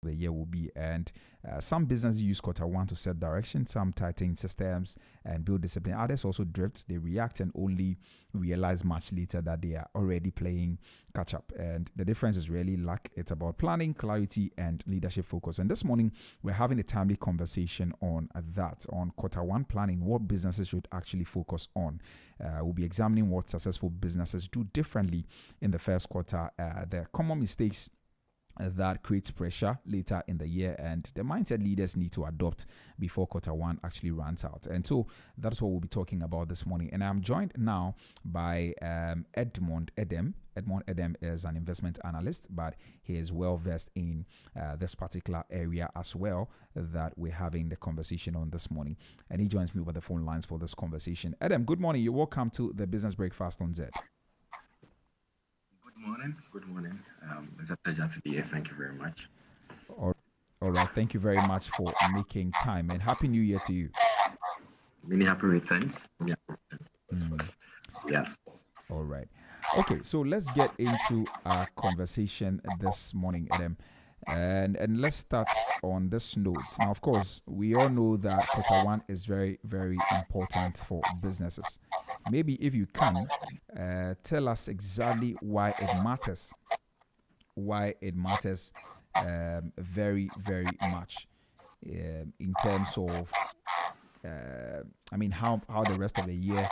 the year will be. And some businesses use quarter one to set direction, some tighten systems and build discipline. Others also drift, they react and only realize much later that they are already playing catch up. And the difference is really luck. It's about planning, clarity, and leadership focus. And this morning, we're having a timely conversation on that, on quarter one planning, what businesses should actually focus on. We'll be examining what successful businesses do differently in the first quarter, the common mistakes that creates pressure later in the year, and the mindset leaders need to adopt before quarter one actually runs out. And so that's what we'll be talking about this morning. And I'm joined now by Edmund Edem. Edmund Edem is an investment analyst, but he is well versed in this particular area as well that we're having the conversation on this morning. And he joins me over the phone lines for this conversation. Edem, good morning. You're welcome to the Business Breakfast on Z. Good morning. Good morning. It's a pleasure to be here. Thank you very much. All all right. Thank you very much for making time, and Happy New Year to you. Many happy returns. Many happy Mm, returns. Yes. all right. Okay, so let's get into our conversation this morning, Adam. And let's start on this note. Now, of course, we all know that quarter one is very, very important for businesses. Maybe if you can tell us exactly why it matters very, very much in terms of I mean, how the rest of the year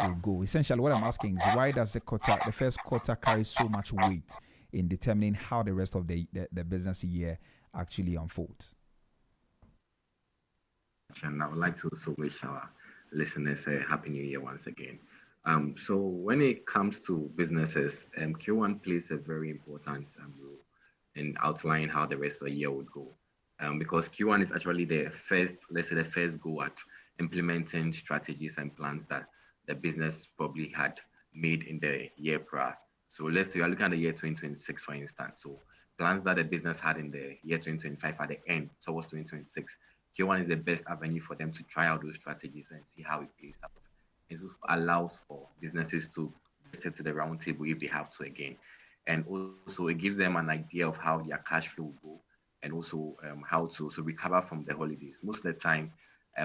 will go. Essentially, what I'm asking is why does the first quarter, carry so much weight in determining how the rest of the business year actually unfolds? And I would like to also wish our listeners a happy new year once again. So when it comes to businesses, Q1 plays a very important role in outlining how the rest of the year would go. Because Q1 is actually the first, let's say, the first go at implementing strategies and plans that the business probably had made in the year prior. So let's say you're looking at the year 2026, for instance. So plans that the business had in the year 2025 at the end towards 2026. Q1 is the best avenue for them to try out those strategies and see how it plays out. It also allows for businesses to sit to the round table if they have to again. And also it gives them an idea of how their cash flow will go and also how to recover from the holidays. Most of the time,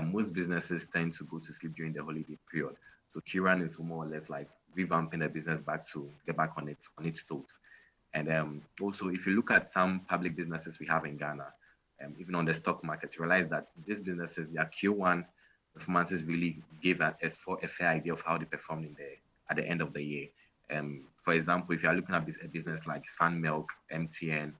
most businesses tend to go to sleep during the holiday period. So Kiran is more or less like revamping the business back to get back on its toes. And also, if you look at some public businesses we have in Ghana, even on the stock market, you realize that these businesses, their Q1 performances really gave a fair idea of how they performed at the end of the year. For example, if you are looking at a business like Fan Milk, MTN,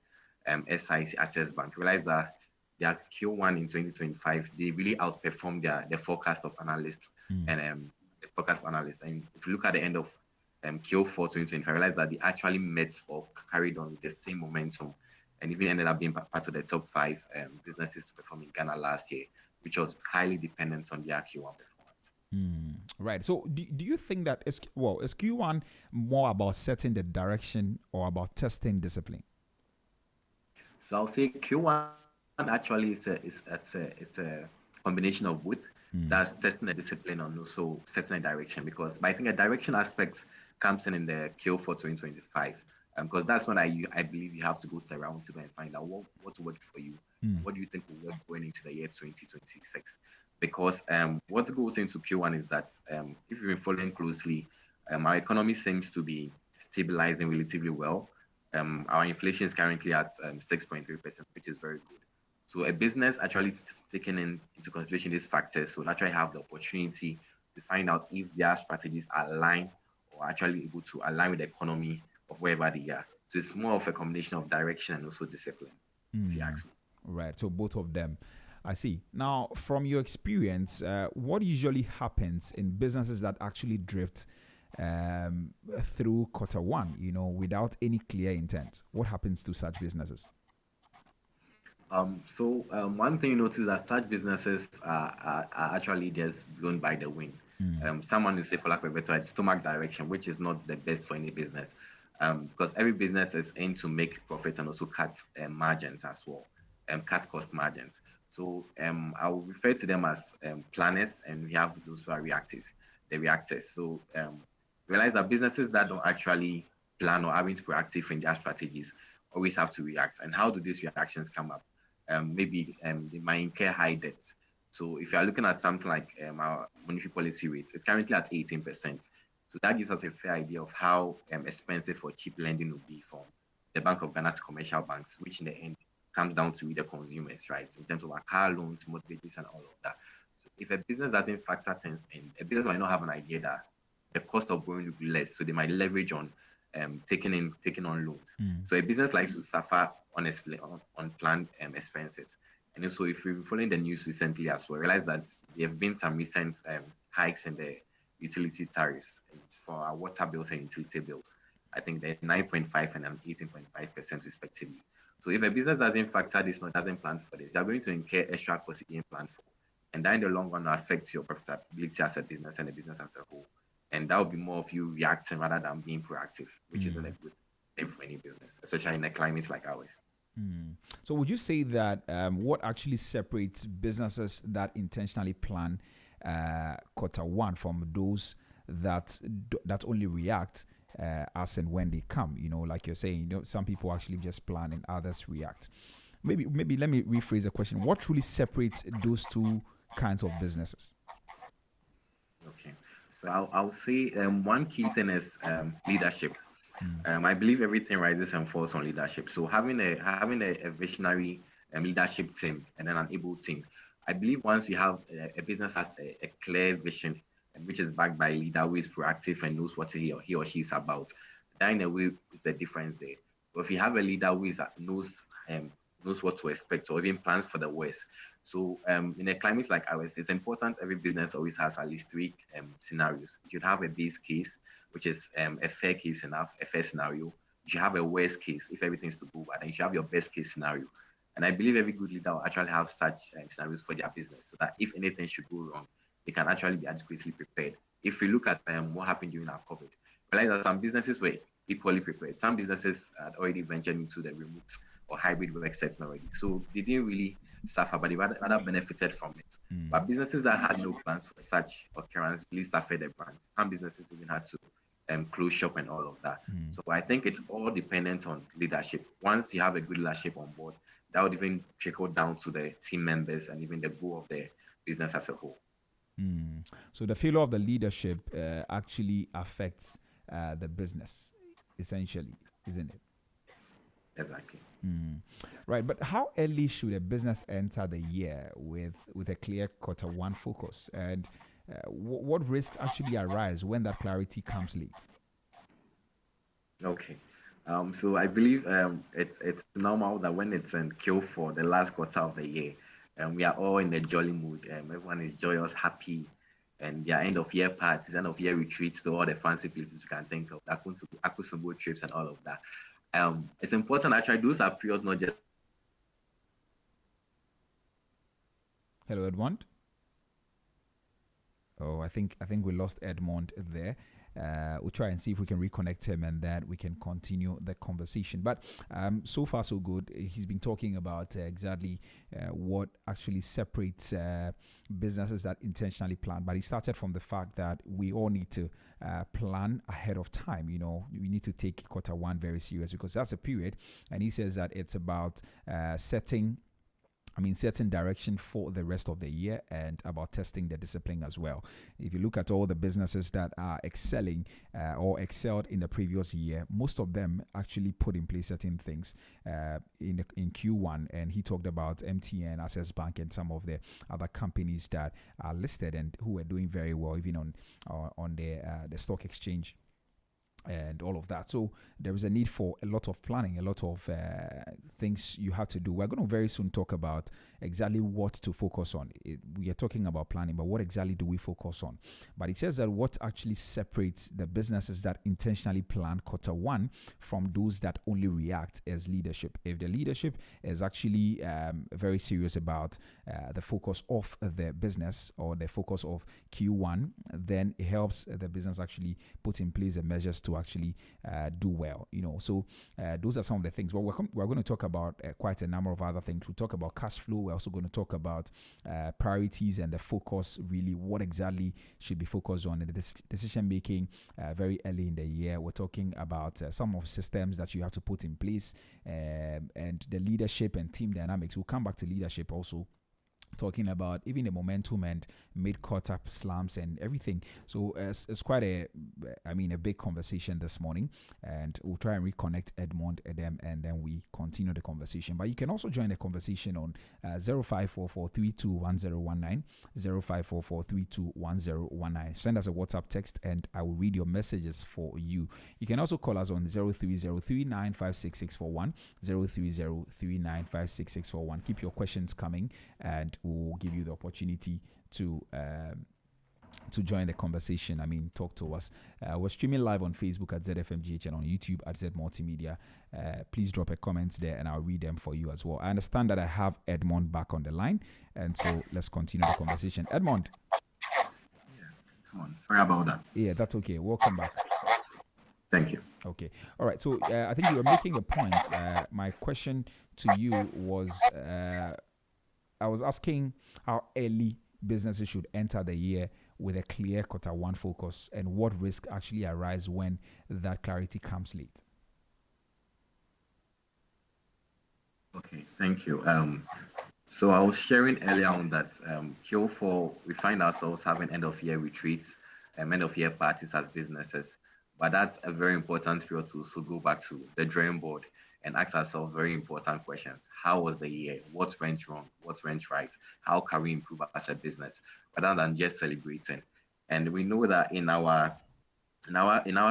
SIC, Access Bank, you realize that their Q1 in 2025, they really outperformed their forecast of analysts Mm, and the forecast of analysts. And if you look at the end of Q4 2025, realize that they actually met or carried on with the same momentum and even ended up being part of the top five businesses to perform in Ghana last year, which was highly dependent on their Q1 performance. right. So, do you think that is Q1 more about setting the direction or about testing discipline? So I'll say Q1 actually is a combination of both. Mm, That's testing the discipline and also setting a direction because but I think a direction aspect comes in the Q4 2025. Because that's when I believe you have to go to the round table and find out what worked for you. mm, What do you think will work going into the year 2026? Because what goes into Q1 is that if you've been following closely, our economy seems to be stabilizing relatively well. Our inflation is currently at 6.3%, which is very good. So a business actually taking into consideration these factors will actually have the opportunity to find out if their strategies align or actually able to align with the economy of wherever they are. So it's more of a combination of direction and also discipline, if you mm. ask me. Right. So both of them. I see. Now, from your experience, what usually happens in businesses that actually drift through quarter one, without any clear intent? What happens to such businesses? One thing you notice that such businesses are actually just blown by the wind. Mm, Someone will say, for lack of a better word, stomach direction, which is not the best for any business. Because every business is aimed to make profits and also cut margins as well, cut cost margins. So I will refer to them as planners, and we have those who are reactive, the reactors. So realize that businesses that don't actually plan or aren't proactive in their strategies always have to react. And how do these reactions come up? they might incur high debts. So if you are looking at something like our monetary policy rate, it's currently at 18%. So that gives us a fair idea of how expensive or cheap lending will be from the Bank of Ghana to commercial banks, which in the end comes down to the consumers, right? In terms of our car loans, mortgages, and all of that. So if a business doesn't factor things in, a business might not have an idea that the cost of borrowing will be less, so they might leverage on taking on loans. So a business likes to suffer honestly on unplanned expenses. And also, if we've been following the news recently as well, realize that there have been some recent hikes in the utility tariffs for our water bills and utility bills. I think they're 9.5 and 18.5% respectively. So if a business doesn't factor this or doesn't plan for this, they're going to incur extra costs you didn't plan for. And that in the long run will affect your profitability as a business and the business as a whole. And that will be more of you reacting rather than being proactive, which isn't a good thing for any business, especially in a climate like ours. So would you say that what actually separates businesses that intentionally plan quarter one from those that only react as and when they come? Like you're saying, some people actually just plan and others react. Maybe let me rephrase the question. What truly separates those two kinds of businesses? Okay. So I'll say one key thing is leadership. I believe everything rises and falls on leadership. So having a visionary leadership team and then an able team, I believe once you have a business has a clear vision, which is backed by a leader who is proactive and knows what he or she is about, that in a way is the difference there. But if you have a leader who knows what to expect or even plans for the worst. So in a climate like ours, it's important every business always has at least three scenarios. You should have a base case, which is a fair case enough, a fair scenario. You should have a worst case if everything's to go bad, and you should have your best case scenario. And I believe every good leader will actually have such scenarios for their business so that if anything should go wrong, they can actually be adequately prepared. If we look at what happened during our COVID, realize that some businesses were equally prepared. Some businesses had already ventured into the remote or hybrid work setting already. So they didn't really suffer, but they rather benefited from it. But businesses that had no plans for such occurrence really suffered the brunt. Some businesses even had to close shop and all of that. So I think it's all dependent on leadership. Once you have a good leadership on board, that would even trickle down to the team members and even the goal of the business as a whole. So the failure of the leadership actually affects the business, essentially, isn't it? Exactly. Right, but how early should a business enter the year with a clear quarter one focus, and what risks actually arise when that clarity comes late? Okay, so I believe it's normal that when it's in Q4, the last quarter of the year, we are all in a jolly mood. Everyone is joyous, happy, and their end of year parties, end of year retreats to all the fancy places you can think of, Akusumbo trips and all of that. It's important actually those are periods, not just. Hello, Edmund. Oh, I think we lost Edmund there. We'll try and see if we can reconnect him and that we can continue the conversation. But so far so good. He's been talking about exactly what actually separates businesses that intentionally plan. But he started from the fact that we all need to plan ahead of time. We need to take quarter one very serious because that's a period. And he says that it's about setting direction for the rest of the year and about testing the discipline as well. If you look at all the businesses that are excelling or excelled in the previous year, most of them actually put in place certain things in Q1. And he talked about MTN, Access Bank, and some of the other companies that are listed and who are doing very well, even on the stock exchange and all of that. So there is a need for a lot of planning, a lot of things you have to do. We're going to very soon talk about exactly what to focus on. We are talking about planning, but what exactly do we focus on? But it says that what actually separates the businesses that intentionally plan quarter one from those that only react is leadership. If the leadership is actually very serious about the focus of the business or the focus of Q1, then it helps the business actually put in place the measures to actually do well. So those are some of the things. But we're going to talk about quite a number of other things. We'll talk about cash flow. We're also going to talk about priorities and the focus, really what exactly should be focused on in the decision making very early in the year. We're talking about some of systems that you have to put in place, and the leadership and team dynamics. We'll come back to leadership also, talking about even the momentum and mid-quarter slumps and everything. So it's quite a big conversation this morning, and we'll try and reconnect Edmund Edem, and then we continue the conversation. But you can also join the conversation on 0544321019, 0544321019. Send us a WhatsApp text and I will read your messages for you. You can also call us on 0303956641, 0303956641. Keep your questions coming, and we'll give you the opportunity to join the conversation. Talk to us. We're streaming live on Facebook at ZFMGH and on YouTube at Z Multimedia. Please drop a comment there and I'll read them for you as well. I understand that I have Edmund back on the line, and so let's continue the conversation. Edmund. Yeah, come on. Sorry about that. Yeah, that's okay. Welcome back. Thank you. Okay. All right. So I think you were making a point. My question to you was, I was asking how early businesses should enter the year with a clear quarter one focus, and what risk actually arise when that clarity comes late. Okay, thank you. So I was sharing earlier on that Q4, we find ourselves having end of year retreats, end of year parties as businesses. But that's a very important period to also go back to the drawing board and ask ourselves very important questions. How was the year? What went wrong? What went right? How can we improve as a business rather than just celebrating? And we know that in our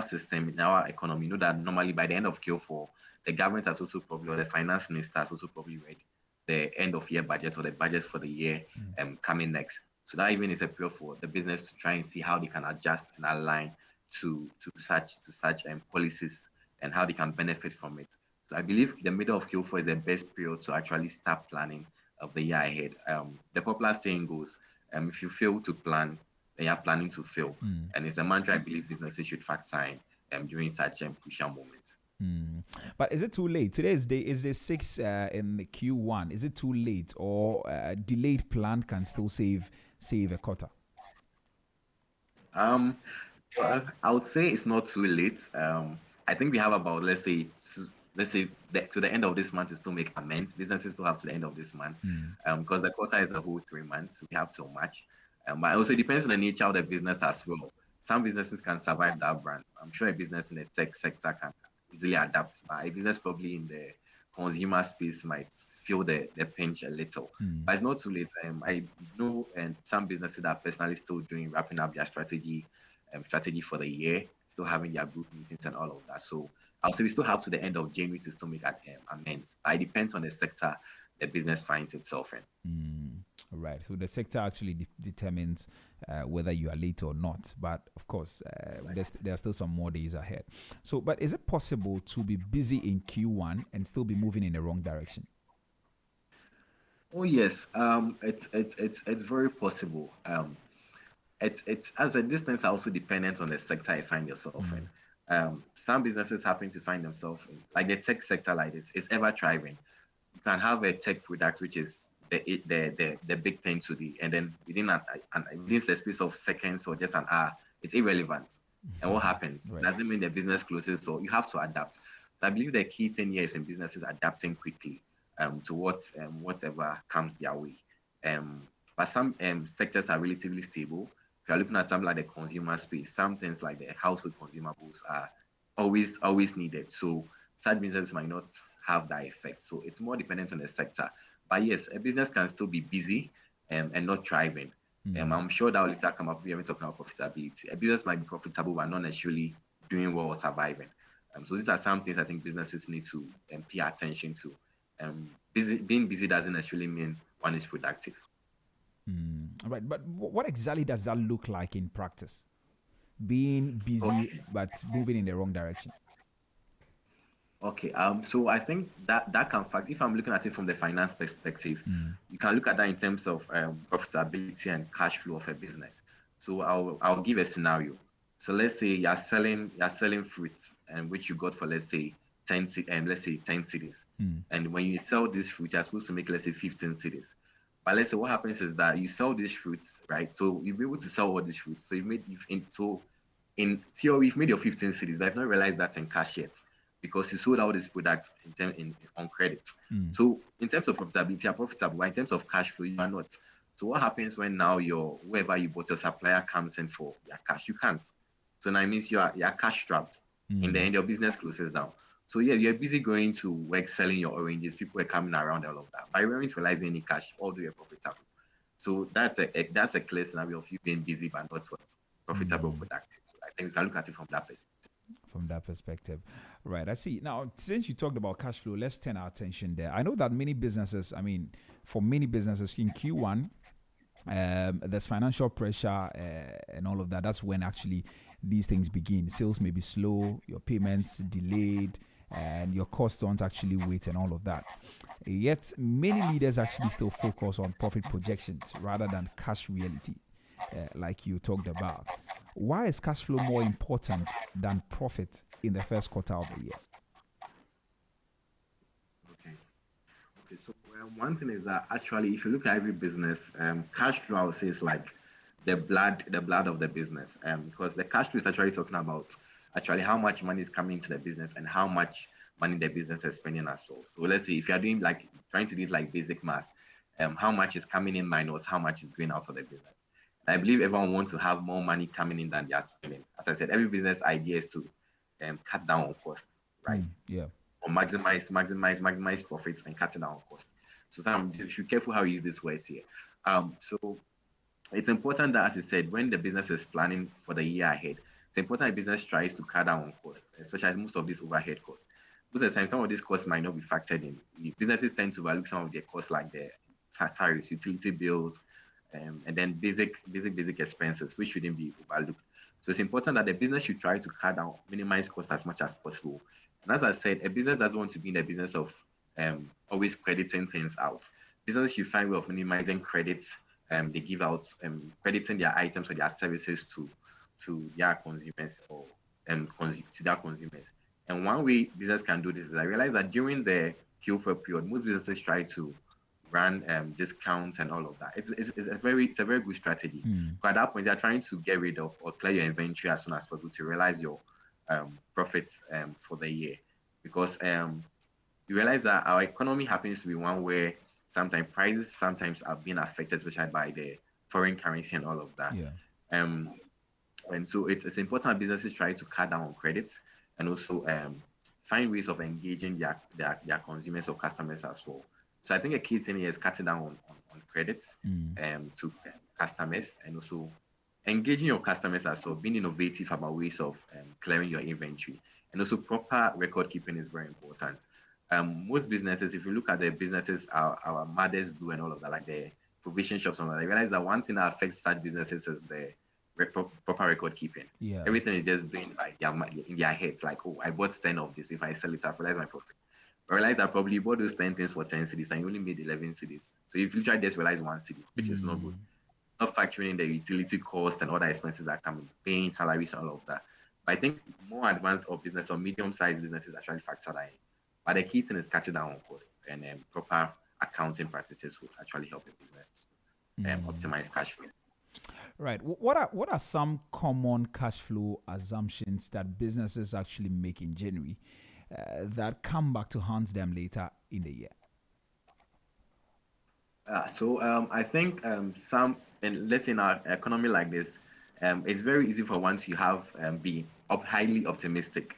system, in our economy, you know that normally by the end of Q4, the government has also probably, or the finance minister has also probably read the end of year budget or the budget for the year coming next. So that even is a period for the business to try and see how they can adjust and align to such policies and how they can benefit from it. So I believe the middle of Q4 is the best period to actually start planning of the year ahead. The popular saying goes, if you fail to plan, then you're planning to fail. And it's a mantra I believe businesses should factor in during such crucial moments. But is it too late? Today is day 6 in the Q1. Is it too late, or delayed plan can still save a quarter? Well, I would say it's not too late. I think we have about, let's say to the end of this month to still make amends. Businesses still have to the end of this month, because the quarter is a whole 3 months. So we have so much. But also it depends on the nature of the business as well. Some businesses can survive that brand. I'm sure a business in the tech sector can easily adapt. But a business probably in the consumer space might feel the pinch a little. But it's not too late. I know some businesses that are personally still wrapping up their strategy for the year, still having their group meetings and all of that. So I'll say we still have to the end of January to still make amends. But it depends on the sector the business finds itself in. Right. So the sector actually determines whether you are late or not. But of course, there are still some more days ahead. So, but is it possible to be busy in Q1 and still be moving in the wrong direction? Oh yes, it's very possible. It's as a distance are also dependent on the sector you find yourself in. Some businesses happen to find themselves in, like the tech sector, like this, is ever thriving. You can have a tech product which is the big thing today, and then within the space of seconds or just an hour, it's irrelevant. And what happens? Right. Doesn't mean the business closes, so you have to adapt. So I believe the key thing here is in businesses adapting quickly to whatever comes their way. But some sectors are relatively stable. If you're looking at something like the consumer space, some things like the household consumables are always needed. So such businesses might not have that effect. So it's more dependent on the sector. But yes, a business can still be busy and not thriving. I'm sure that will later come up. We haven't talked about profitability. A business might be profitable but not necessarily doing well or surviving. So these are some things I think businesses need to pay attention to. Being busy doesn't necessarily mean one is productive. Right, but what exactly does that look like in practice? Being busy but moving in the wrong direction. Okay, so I think that can fact, if I'm looking at it from the finance perspective, you can look at that in terms of profitability and cash flow of a business. So I'll give a scenario. So let's say you're selling fruits, and which you got for, let's say, 10 cities. Mm. And when you sell this fruit, you're supposed to make, let's say, 15 cities. But let's say what happens is that you sell these fruits, right? So you'll be able to sell all these fruits. So in theory, you've made your 15 cities, but I've not realized that in cash yet because you sold out this product on credit. Mm. So in terms of profitability, you're profitable, but in terms of cash flow, you are not. So what happens when now your whoever you bought your supplier comes in for your cash? You can't. So now it means you're cash strapped. In the Mm. end, your business closes down. So yeah, you're busy going to work selling your oranges. People are coming around all of that. But you weren't realizing any cash, although you're profitable. So that's a clear scenario of you being busy but not what profitable, Mm. productive. So I think we can look at it from that perspective. From that perspective. Right. I see. Now, since you talked about cash flow, let's turn our attention there. I know that many businesses, I mean, for many businesses in Q1, there's financial pressure and all of that. That's when actually these things begin. Sales may be slow, your payments delayed, and your costs don't actually wait and all of that. Yet, many leaders actually still focus on profit projections rather than cash reality, like you talked about. Why is cash flow more important than profit in the first quarter of the year? Okay. Okay. So one thing is that actually, if you look at every business, cash flow I would say is like the blood of the business. Because the cash flow is actually talking about actually how much money is coming into the business and how much money the business is spending as well. So let's say if you are doing like trying to do it like basic math, how much is coming in minus how much is going out of the business. And I believe everyone wants to have more money coming in than they are spending. As I said, every business idea is to cut down on costs, right? Mm, yeah. Or maximize profits and cutting down on costs. So Sam, you should be careful how you use these words here. So it's important that, as I said, when the business is planning for the year ahead, it's important the business tries to cut down on costs, especially most of these overhead costs. Most of the time, some of these costs might not be factored in. Businesses tend to overlook some of their costs, like the tariffs, utility bills, and then basic expenses, which shouldn't be overlooked. So it's important that the business should try to cut down, minimize costs as much as possible. And as I said, a business doesn't want to be in the business of always crediting things out. Businesses should find a way of minimizing credits they give out, crediting their items or their services to their consumers or to their consumers. And one way business can do this is I realize that during the Q4 period, most businesses try to run discounts and all of that. It's a very good strategy. Mm, But at that point, they're trying to get rid of or clear your inventory as soon as possible to realize your profits for the year. Because you realize that our economy happens to be one where sometimes prices sometimes are being affected, especially by the foreign currency and all of that. yeah. Um, and so it's important that businesses try to cut down on credits and also find ways of engaging their consumers or customers as well. So I think a key thing here is cutting down on credits Mm, to customers and also engaging your customers as well, being innovative about ways of clearing your inventory. And also proper record keeping is very important. Most businesses, if you look at the businesses our mothers do and all of that, like the provision shops and all that, I realize that one thing that affects such businesses is the proper record keeping. yeah. Everything is just doing like in their heads, like, oh, I bought 10 of this. If I sell it, I've realized my profit. I realized that probably you bought those 10 things for 10 cities and you only made 11 cities. So if you try just realize one city, which is not good. Mm, Not factoring in the utility cost and other expenses that come in, paying salaries and all of that. But I think more advanced or business or medium-sized businesses actually factor that in. But the key thing is cutting down on costs and proper accounting practices would actually help a business mm. optimize cash flow. Right. What are some common cash flow assumptions that businesses actually make in January that come back to haunt them later in the year? So I think some, and let's say in our economy like this, it's very easy for once you have be highly optimistic.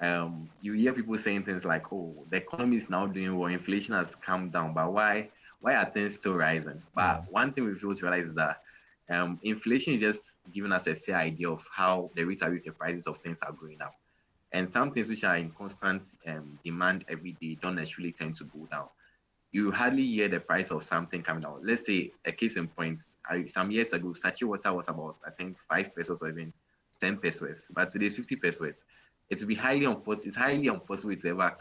You hear people saying things like, "Oh, the economy is now doing well, inflation has come down, but why are things still rising?" Yeah. But one thing we fail to realize is that inflation is just giving us a fair idea of how the rate at which the prices of things are going up. And some things which are in constant demand every day don't necessarily tend to go down. You hardly hear the price of something coming down. Let's say a case in point, some years ago, Sachi water was about, I think, 5 pesos or even 10 pesos, but today it's 50 pesos. It will be highly impossible to ever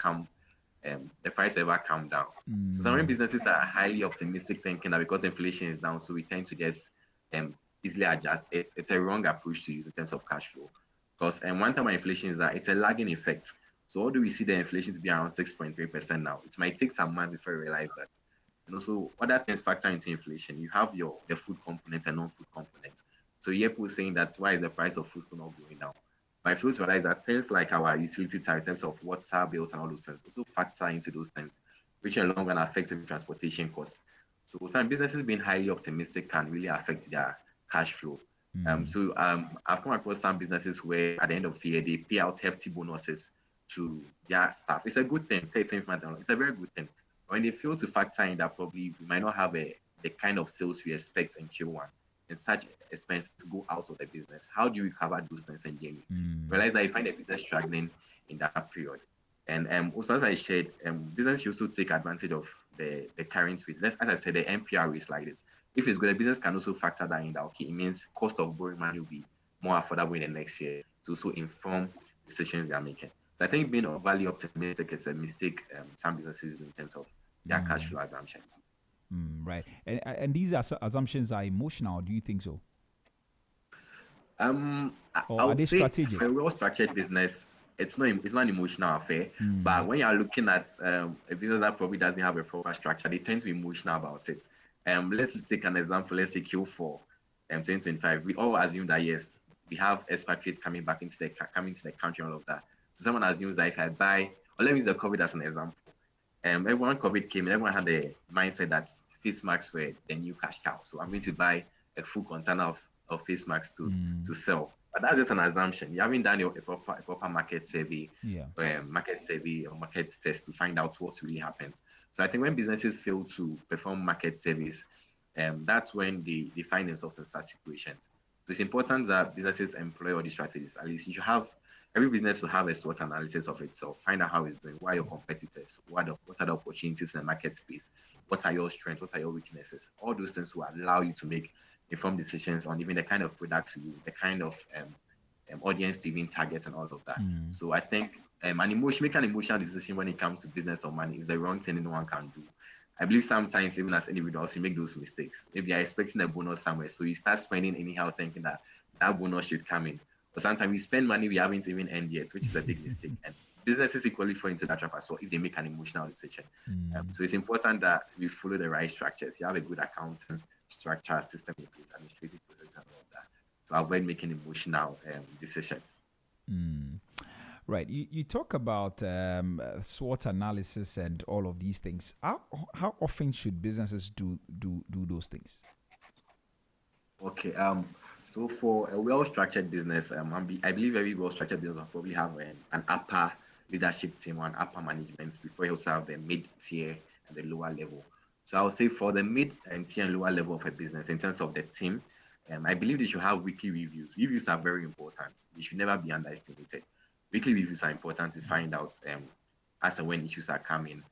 the price will ever come down. So some Mm, businesses are highly optimistic, thinking that because inflation is down, so we tend to just um, easily adjust. It's a wrong approach to use in terms of cash flow. Because one time inflation is that it's a lagging effect. So how do we see the inflation to be around 6.3% now? It might take some months before you realize that. And also other things factor into inflation. You have your the food component and non-food component. So you hear people saying that why is the price of food still not going down? But if you realize that things like our utility tariff in terms of water bills and all those things also factor into those things, which in the long run affect even transportation costs. So some businesses being highly optimistic can really affect their cash flow. I've come across some businesses where at the end of the year they pay out hefty bonuses to their staff. It's a good thing, 13th month. It's a very good thing. When they fail to factor in that probably we might not have the kind of sales we expect in Q1 and such expenses go out of the business. How do you recover those things in January? Realize that you find the business struggling in that period. And also, as I shared, business should also take advantage of the current risk. As I said, the NPR risk like this. If it's good, the business can also factor that in that, okay, it means cost of borrowing money will be more affordable in the next year to also inform decisions they are making. So I think being overly optimistic is a mistake some businesses do in terms of their cash flow assumptions. Right. And these assumptions are emotional. Do you think so? I Or are would they say strategic? for a well-structured business, it's not an emotional affair. But when you're looking at a business that probably doesn't have a proper structure, they tend to be emotional about it. Let's take an example. Let's say Q4, 2025. We all assume that yes, we have expatriates coming to the country and all of that. So someone assumes that if I buy, or let me use the COVID as an example. Everyone COVID came, and everyone had the mindset that face masks were the new cash cow. So I'm going to buy a full container of face masks to sell. But that's just an assumption. You haven't done a proper market survey, Yeah. market survey or market test to find out what really happens. So I think when businesses fail to perform market surveys, that's when they find themselves in such situations. So it's important that businesses employ all these strategies. At least you should have every business to have a SWOT analysis of itself, find out how it's doing, what are your competitors, what are the opportunities in the market space, what are your strengths, what are your weaknesses. All those things will allow you to make informed decisions on even the kind of products you, the kind of audience to even target and all of that. So I think making an emotional decision when it comes to business or money is the wrong thing anyone can do. I believe sometimes even as individuals, you make those mistakes. If you're expecting a bonus somewhere, so you start spending anyhow thinking that that bonus should come in. But sometimes we spend money we haven't even earned yet, which is a big mistake. And businesses equally fall into that trap as well if they make an emotional decision. So it's important that we follow the right structures. You have a good accounting structure, system in place, administrative process, and all of that. So avoid making emotional decisions. Right. You talk about SWOT analysis and all of these things. How often should businesses do those things? Okay. So for a well-structured business, I believe every well-structured business will probably have an upper leadership team or an upper management before you also have the mid-tier and the lower level. So I would say for the mid and tier and lower level of a business, in terms of the team, I believe they should have weekly reviews. Reviews are very important. They should never be underestimated. Weekly reviews are important to find out as and when issues are coming,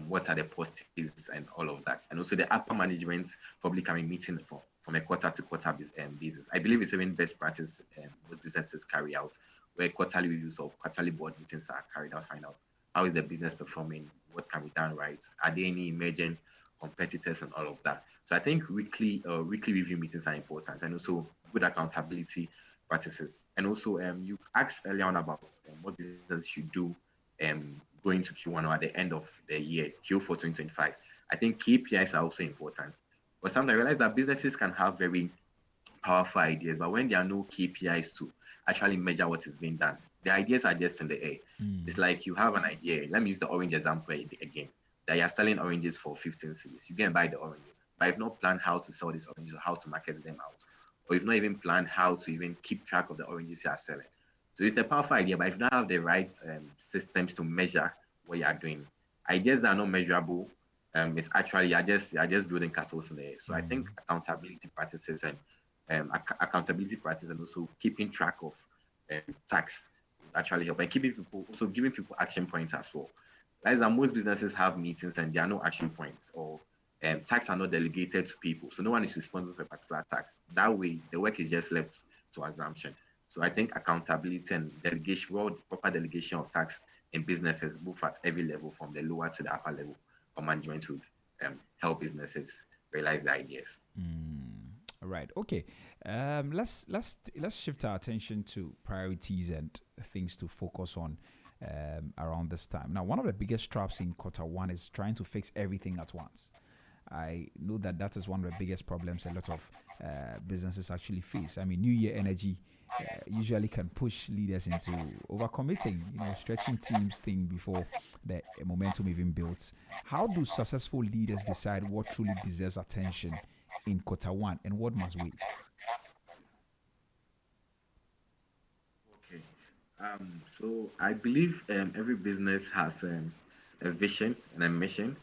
what are the positives and all of that. And also the upper management probably can be meeting from a quarter to quarter basis. I believe it's even best practice most businesses carry out, where quarterly reviews or quarterly board meetings are carried out to find out how is the business performing, what can be done right, are there any emerging competitors and all of that. So I think weekly review meetings are important, and also good accountability practices. And also you asked earlier on about what businesses should do going to Q1 or at the end of the year, Q4 2025. I think KPIs are also important. But sometimes I realize that businesses can have very powerful ideas, but when there are no KPIs to actually measure what is being done, the ideas are just in the air. It's like you have an idea. Let me use the orange example again. That you're selling oranges for 15 cities. You can buy the oranges, but you've not planned how to sell these oranges or how to market them out, or you've not even planned how to even keep track of the oranges you are selling. So it's a powerful idea, but if you don't have the right systems to measure what you are doing, ideas that are not measurable, it's actually you're just building castles in the air. So I think accountability practices and also keeping track of tax actually help, and keeping people also giving people action points as well. That is that most businesses have meetings and there are no action points, or tax are not delegated to people, so no one is responsible for a particular tax. That way, the work is just left to assumption. So I think accountability and delegation, well, proper delegation of tax in businesses, both at every level, from the lower to the upper level of management, would help businesses realize the ideas. Right. Okay. Let's shift our attention to priorities and things to focus on around this time. Now, one of the biggest traps in quarter one is trying to fix everything at once. I know that that is one of the biggest problems a lot of businesses actually face. I mean, New Year energy usually can push leaders into overcommitting, stretching teams thin before the momentum even builds. How do successful leaders decide what truly deserves attention in quarter one and what must wait? Okay. So I believe every business has a vision and a mission.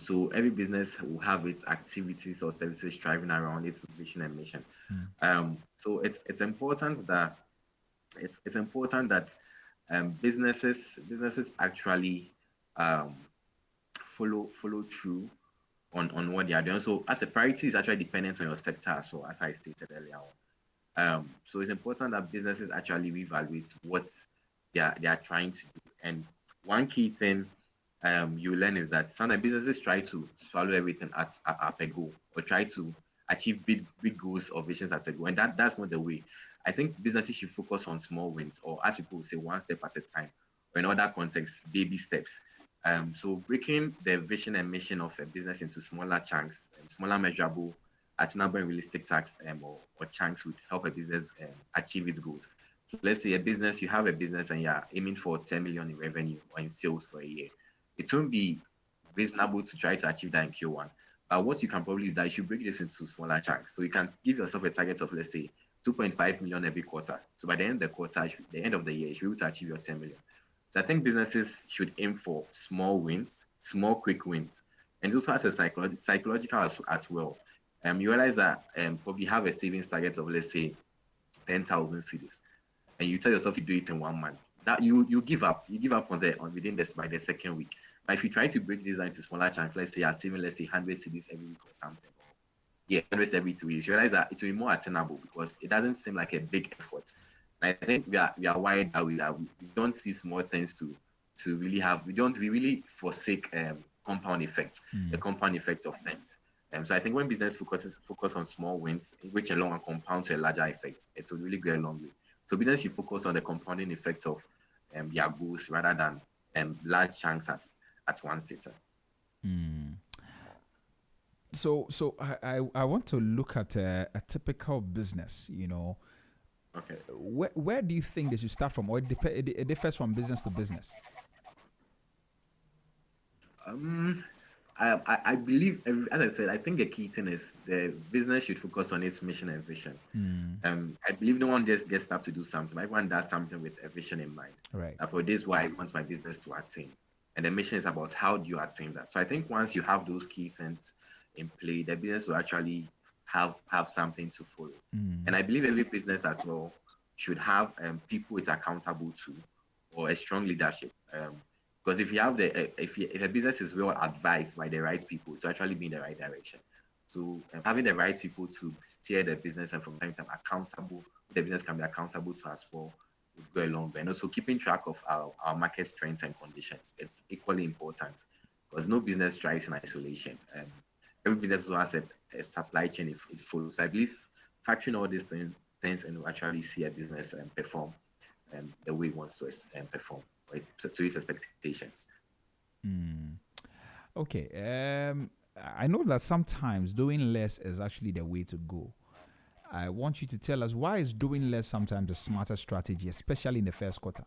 So every business will have its activities or services driving around its vision and mission. Mm. So it's important that it's important that businesses actually um, follow through on what they are doing. So as a priority is actually dependent on your sector as well, as I stated earlier on. So it's important that businesses actually reevaluate what they are trying to do. And one key thing you learn is that sometimes businesses try to swallow everything at a go, or try to achieve big goals or visions at a go. And that's not the way. I think businesses should focus on small wins, or as people say, one step at a time, or in other contexts, baby steps. So breaking the vision and mission of a business into smaller chunks, smaller measurable, attainable and realistic tasks, or chunks would help a business achieve its goals. So let's say you have a business and you're aiming for 10 million in revenue or in sales for a year. It won't be reasonable to try to achieve that in Q1. But what you can probably is that you should break this into smaller chunks. So you can give yourself a target of, let's say, 2.5 million every quarter. So by the end of the quarter, the end of the year, you should be able to achieve your 10 million. So I think businesses should aim for small wins, small quick wins, and it also has a psychological as well. You realize that probably have a savings target of, let's say, 10,000 cedis, and you tell yourself you do it in 1 month. That you give up on within this by the second week. But if you try to break this down into smaller chunks, let's say you're saving, let's say, 100 cedis every week or something, yeah, 100 every 2 weeks, you realize that it will be more attainable because it doesn't seem like a big effort. And I think we are wired that we don't see small things to really have. We really forsake compound effects, the compound effects of things. So I think when business focus on small wins, which alone will compound to a larger effect, it will really go a long way. So business should focus on the compounding effects of their goals rather than large chunks at one sitter. Mm. So I want to look at a typical business. Okay. Where do you think they should start from, or it differs from business to business? Um, I believe, as I said, I think the key thing is the business should focus on its mission and vision. Mm. I believe no one just gets up to do something. Everyone does something with a vision in mind. Right. For this, why I want my business to attain, and the mission is about how do you attain that. So I think once you have those key things in play, the business will actually have something to follow. Mm. And I believe every business as well should have people it's accountable to, or a strong leadership. Because if you have if a business is well advised by the right people, to actually be in the right direction. So having the right people to steer the business and from time to time accountable, the business can be accountable to as well, would go a long way. And also keeping track of our market strengths and conditions. It's equally important because no business thrives in isolation. Every business also has a supply chain it follows. So I believe factoring all these things and actually see a business perform the way it wants to perform, right, to its expectations. Mm. Okay. I know that sometimes doing less is actually the way to go. I want you to tell us, why is doing less sometimes the smarter strategy, especially in the first quarter?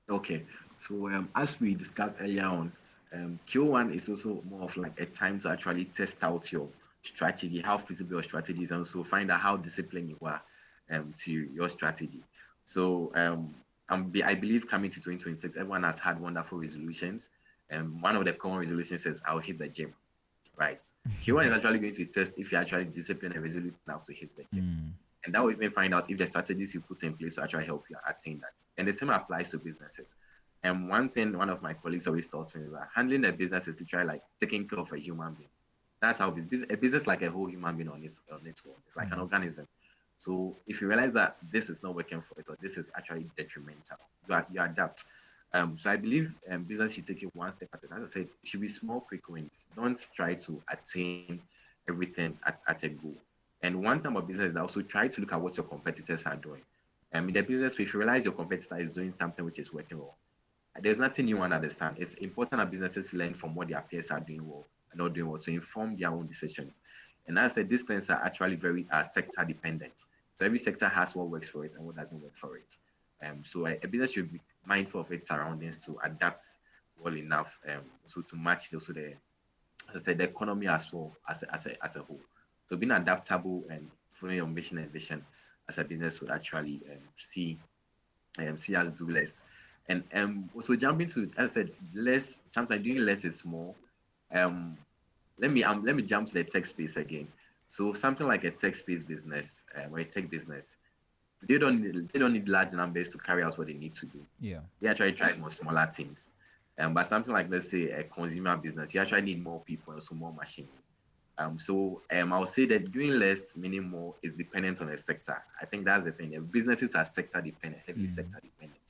Okay, so as we discussed earlier on, Q1 is also more of like a time to actually test out your strategy, how feasible your strategy is, and also find out how disciplined you are to your strategy. So I believe coming to 2026, everyone has had wonderful resolutions. One of the common resolutions is I'll hit the gym, right? Q1 is actually going to test if you're actually disciplined and resolute enough to hit the gym. Mm. And that will even find out if the strategies you put in place will actually help you attain that. And the same applies to businesses. And one thing one of my colleagues always tells me is that handling a business is literally like taking care of a human being. That's how a business like a whole human being on its own. It's like an organism. So if you realize that this is not working for it or this is actually detrimental, you adapt. So I believe business should take it one step at a time. As I said, it should be small, quick wins. Don't try to attain everything at a go. And one thing about business is also try to look at what your competitors are doing. In the business, if you realize your competitor is doing something which is working well, there's nothing new and understand. It's important that businesses learn from what their peers are doing well and not doing well to inform their own decisions. And as I said, these things are actually very sector dependent. So every sector has what works for it and what doesn't work for it. So a business should be mindful of its surroundings to adapt well enough, so to match also as I said, the economy as well as a whole. So being adaptable and following your mission and vision as a business would actually see us do less. And also jumping to, as I said, less. Sometimes doing less is more. Um, let me jump to the tech space again. So something like a tech space business or a tech business, they don't need large numbers to carry out what they need to do. Yeah. They actually try more smaller teams. But something like, let's say, a consumer business, you actually need more people and also more machines. I'll say that doing less, meaning more, is dependent on a sector. I think that's the thing. Businesses are sector dependent, heavily Mm. sector dependent.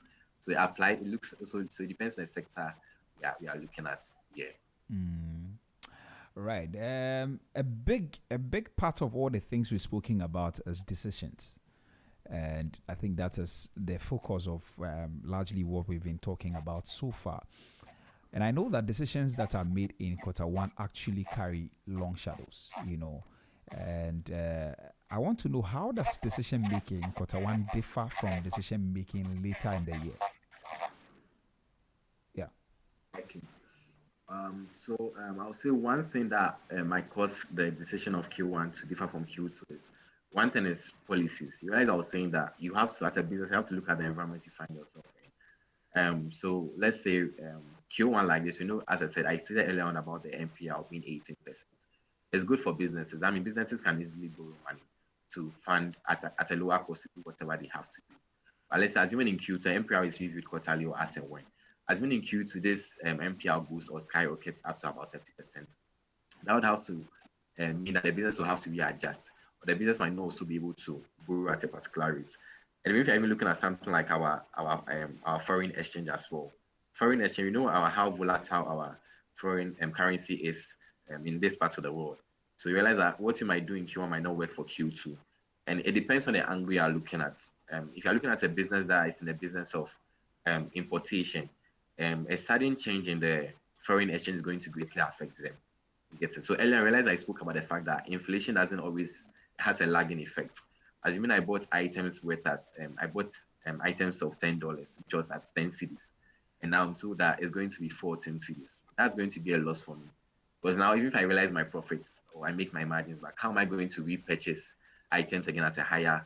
So it apply. It looks so it depends on the sector. Yeah, we are looking at. Yeah. Mm. Right. A big part of all the things we're speaking about is decisions. And I think that is the focus of largely what we've been talking about so far. And I know that decisions that are made in quarter one actually carry long shadows, And I want to know, how does decision making in quarter one differ from decision making later in the year? Yeah. Okay. I'll say one thing that might cause the decision of Q1 to differ from Q2 is, one thing is policies. You realize I was saying that you have to, as a business, you have to look at the environment you find yourself in. So let's say Q1 like this, as I said, I stated earlier on about the NPL being 18%. It's good for businesses. I mean, businesses can easily borrow money to fund at a lower cost to do whatever they have to do. But let's say, assuming in Q2, MPR is reviewed quarterly or as and when. Assuming in Q2, this MPR boosts or skyrockets up to about 30%. That would have to mean that the business will have to be adjusted. Or the business might not also be able to borrow at a particular rate. And if you're even looking at something like our foreign exchange as well, foreign exchange, how volatile our foreign currency is in this part of the world. So you realize that what you might do in Q1 might not work for Q2, and it depends on the angle you are looking at. If you're looking at a business that is in the business of importation, a sudden change in the foreign exchange is going to greatly affect them. You get it? So earlier I realized I spoke about the fact that inflation doesn't always has a lagging effect. As you mean, I bought items worth as I bought items of $10, which was at 10 cities, and now I'm told that it's going to be 14 cities. That's going to be a loss for me, because now even if I realize my profits or I make my margins back, how am I going to repurchase items again at a higher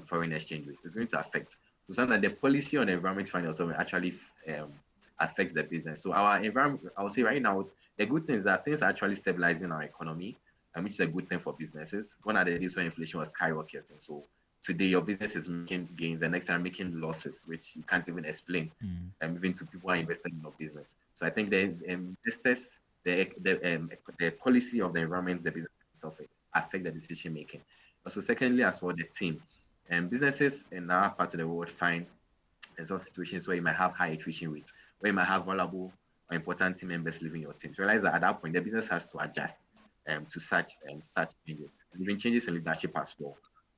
foreign exchange rate? It's going to affect. So sometimes the policy on the environment financial actually um, affects the business. So our environment, I would say right now, the good thing is that things are actually stabilizing our economy, and which is a good thing for businesses. One of the days when inflation was skyrocketing. So today your business is making gains, and next time making losses, which you can't even explain, Mm. even to people who are invested in your business. So I think the investors, the policy of the environment, the business itself affect the decision making. Also, secondly, as for the team, and businesses in our part of the world find in some situations where you might have high attrition rates, where you might have vulnerable or important team members leaving your team. So realize that at that point, the business has to adjust to such changes, and even changes in leadership as well.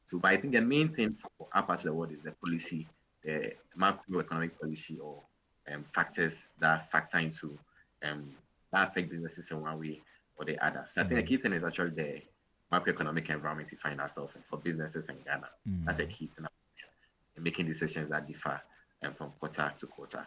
So, but I think the main thing for our part of the world is the policy, the macroeconomic policy, or factors that factor into um, that affect businesses in one way or the other. So I think the Mm. key thing is actually the macroeconomic environment we find ourselves in for businesses in Ghana. That's a Mm. key thing in making decisions that differ from quarter to quarter.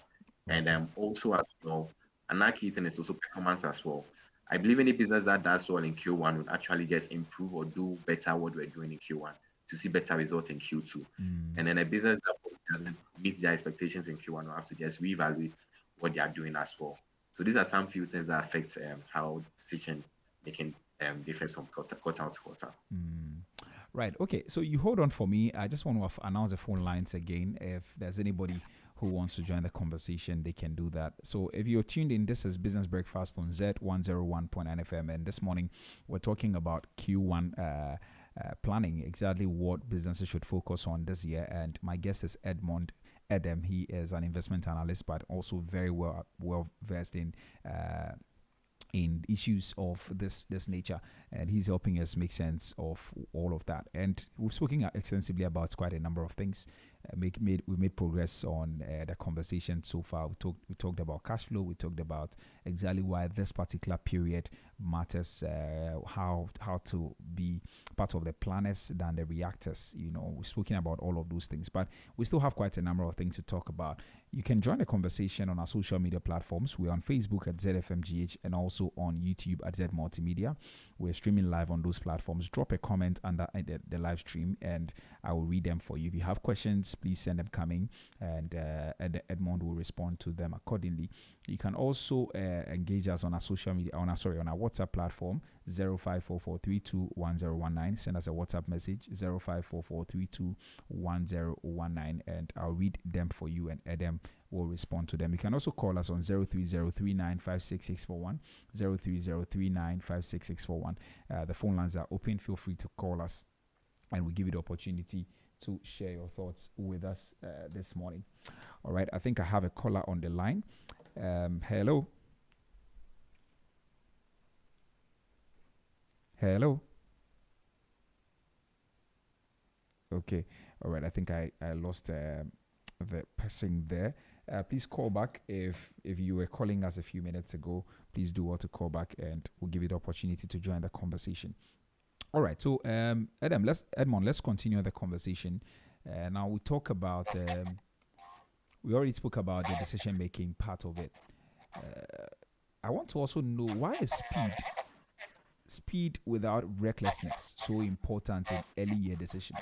And Okay. also as well, another key thing is also performance as well. I believe any business that does well in Q1 would actually just improve or do better what we're doing in Q1 to see better results in Q2. Mm. And then a business that doesn't meet their expectations in Q1 will have to just reevaluate what they are doing as well. So these are some few things that affect how decision making differs from quarter to quarter. Mm. Right. Okay. So you hold on for me. I just want to announce the phone lines again. If there's anybody who wants to join the conversation, they can do that. So if you're tuned in, this is Business Breakfast on Z101.9 FM. And this morning, we're talking about Q1 planning, exactly what businesses should focus on this year. And my guest is Edmund Edem. He is an investment analyst, but also very well versed in issues of this nature, and he's helping us make sense of all of that. And we've spoken extensively about quite a number of things. We've made progress on the conversation so far. We talked about cash flow. We talked about exactly why this particular period matters, how to be part of the planners than the reactors. We've spoken about all of those things, but we still have quite a number of things to talk about. You can join the conversation on our social media platforms. We're on Facebook at ZFMGH and also on YouTube at Z Multimedia. We're streaming live on those platforms. Drop a comment under the live stream and I will read them for you. If you have questions, please send them coming, and Edmund will respond to them accordingly. You can also engage us on our social media, on our WhatsApp platform 0544321019. Send us a WhatsApp message 0544321019, and I'll read them for you, and Edem will respond to them. You can also call us on 03039566641, 03039566641. The phone lines are open. Feel free to call us, and we'll give you the opportunity to share your thoughts with us this morning. All right, I think I have a caller on the line. Hello. Okay. All right, I think I lost the person there. Please call back if you were calling us a few minutes ago. Please do well to call back, and we'll give you the opportunity to join the conversation. All right, so Edmund, let's continue the conversation. Now we talk about we already spoke about the decision making part of it. I want to also know, why is speed without recklessness so important in early year decisions?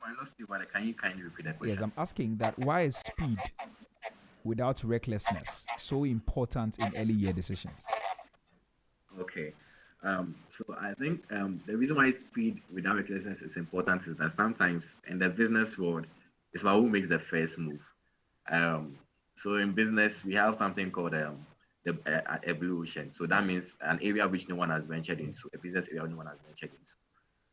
I lost you, but can you kindly repeat that question? Yes, I'm asking that, why is speed without recklessness so important in early year decisions? Okay. So I think the reason why speed without recklessness is important is that sometimes in the business world, it's about who makes the first move. So in business, we have something called the blue ocean. So that means an area which no one has ventured into, a business area no one has ventured into.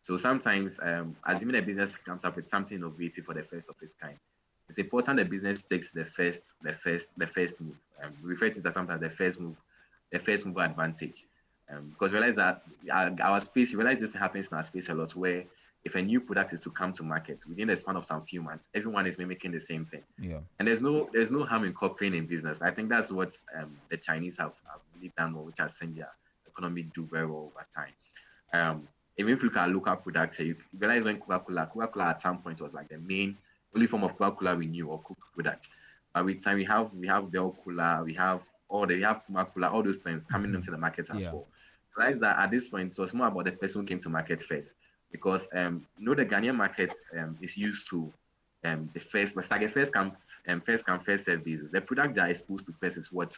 So sometimes, assuming a business comes up with something innovative for the first of its kind, it's important the business takes the first move. We refer to it as sometimes the first mover advantage. Because realize that our space, you realize this happens in our space a lot, where if a new product is to come to market within the span of some few months, everyone is mimicking the same thing. Yeah. And there's no harm in copying in business. I think that's what the Chinese have really done well, which has seen their economy do very well over time. Even if you look at local products, you realize when Coca-Cola at some point was like the main only form of Coca-Cola we knew, or Coke products. But with time we have Bell Cola, we have Coca-Cola, all those things coming into the market as well. Realize that at this point, it was more about the person who came to market first, because the Ghanaian market is used to the first come first serve basis. The product they are exposed to first is what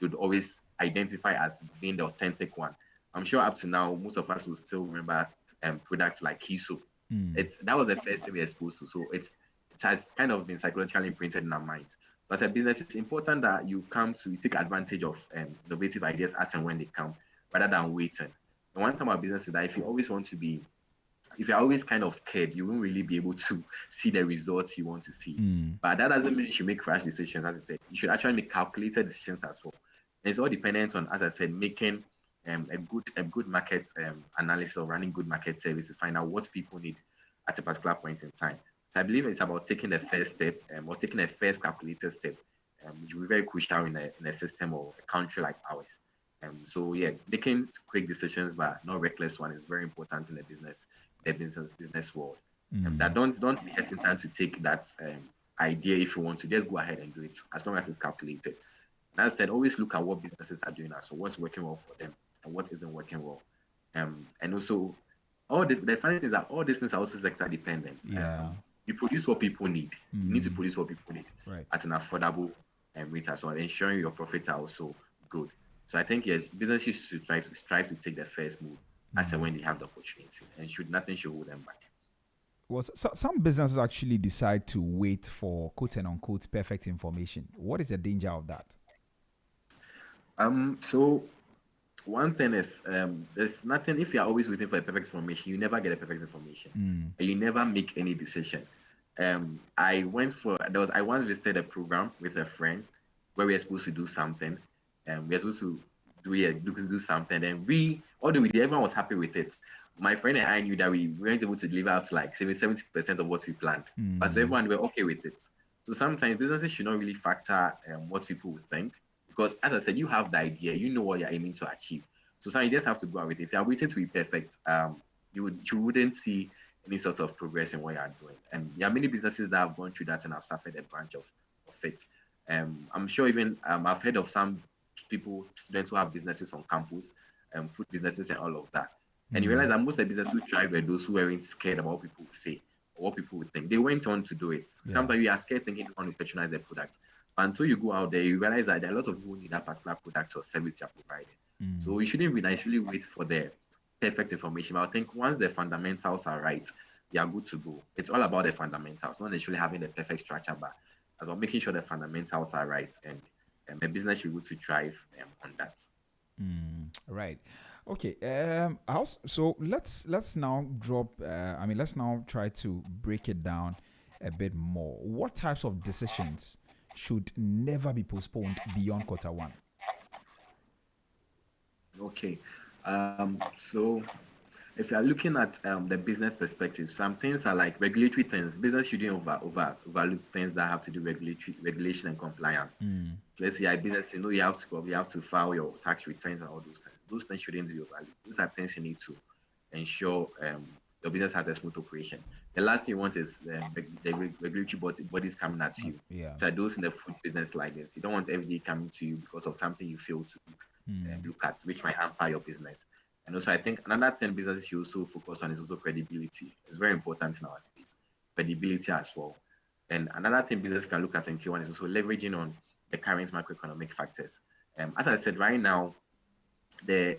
you'd always identify as being the authentic one. I'm sure up to now, most of us will still remember products like key soap. That was the first thing we were exposed to. So it has kind of been psychologically imprinted in our minds. So as a business, it's important that you take advantage of innovative ideas as and when they come, rather than waiting. The one thing about business is that if you're always kind of scared, you won't really be able to see the results you want to see. But that doesn't mean you should make rash decisions, as I said. You should actually make calculated decisions as well. And it's all dependent on, as I said, making a good market analysis, or running good market service to find out what people need at a particular point in time. So I believe it's about taking the first step, or taking a first calculated step, which will be very crucial in a system or a country like ours. So yeah, making quick decisions but not reckless one is very important in the business world. That don't be hesitant to take that idea. If you want to, just go ahead and do it, as long as it's calculated. And as I said, always look at what businesses are doing, so what's working well for them and what isn't working well. And also, the funny thing is that all these things are also sector dependent. You produce what people need. You need to produce what people need at an affordable rate, so ensuring your profits are also good. So I think, yes, businesses should strive to take the first move as and when they have the opportunity, and nothing should hold them back. Well, some businesses actually decide to wait for quote and unquote perfect information. What is the danger of that? So one thing is there's nothing if you're always waiting for a perfect information, you never get a perfect information. And you never make any decision. I once visited a program with a friend where we were supposed to do something, and we were supposed to do something, and although everyone was happy with it, my friend and I knew that we weren't able to deliver up to like 70% of what we planned, but so everyone were okay with it. So sometimes businesses should not really factor what people would think, because as I said, you have the idea, you know what you're aiming to achieve. So sometimes you just have to go out with it. If you're waiting to be perfect, you wouldn't see any sort of progress in what you're doing. And there are many businesses that have gone through that and have suffered a branch of it. I'm sure even I've heard of some students who have businesses on campus, food businesses and all of that. And you realize that most of the businesses who tried were those who weren't scared about what people would say or what people would think. They went on to do it. Sometimes you are scared thinking you want to patronize the product. But until you go out there, you realize that there are a lot of people who need that particular product or service you're providing. So you shouldn't really wait for the perfect information. But I think once the fundamentals are right, you are good to go. It's all about the fundamentals, not necessarily having the perfect structure, but about making sure the fundamentals are right, and the business should be able to thrive on that. Right. Okay. So let's now drop. Let's now try to break it down a bit more. What types of decisions should never be postponed beyond quarter one? Okay. So if you are looking at the business perspective, some things are like regulatory things. Business shouldn't overlook things that have to do regulation and compliance. Let's say a business, you have to file your tax returns and all those things. Those things shouldn't be overlooked. Those are things you need to ensure your business has a smooth operation. The last thing you want is the regulatory bodies coming at you. Yeah. So those in the food business like this, you don't want FDA coming to you because of something you fail to look at, which might hamper your business. And also, I think another thing businesses should also focus on is also credibility. It's very important in our space, credibility as well. And another thing business can look at in Q1 is also leveraging on the current macroeconomic factors. As I said, right now, the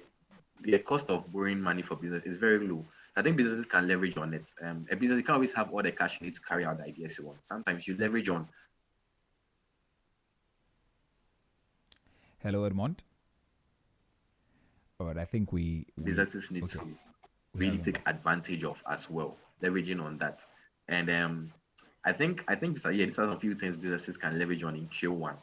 cost of borrowing money for business is very low. I think businesses can leverage on it. A business, you can't always have all the cash you need to carry out the ideas you want. Sometimes you leverage on. Hello, Edmond. All right, I think businesses need to really take advantage of as well, leveraging on that. And I think these are a few things businesses can leverage on in Q1,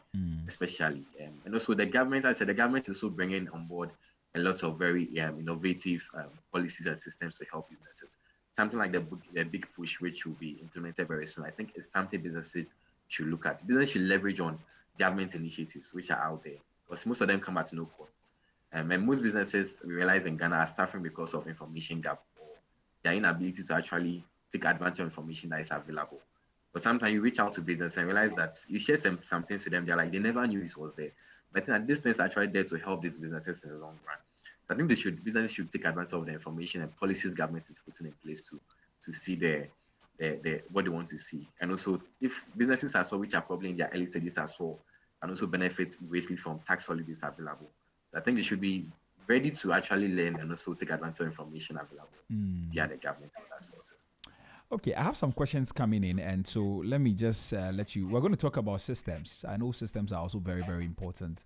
especially. And also the government, I said the government is also bringing on board a lot of very innovative policies and systems to help businesses. Something like the big push, which will be implemented very soon. I think it's something businesses should look at. Business should leverage on government initiatives which are out there, because most of them come at no cost. And most businesses, we realize in Ghana, are suffering because of information gap or their inability to actually take advantage of information that is available. But sometimes you reach out to business and realize that you share some things with them, they're like, they never knew this was there. But I think that these things are actually there to help these businesses in the long run. So I think businesses should take advantage of the information and policies government is putting in place to see what they want to see. And also, if businesses as well, which are probably in their early stages as well, and also benefit greatly from tax holidays available. I think they should be ready to actually learn and also take advantage of information available via the government and other sources. Okay, I have some questions coming in, and so let me just let you. We're going to talk about systems. I know systems are also very, very important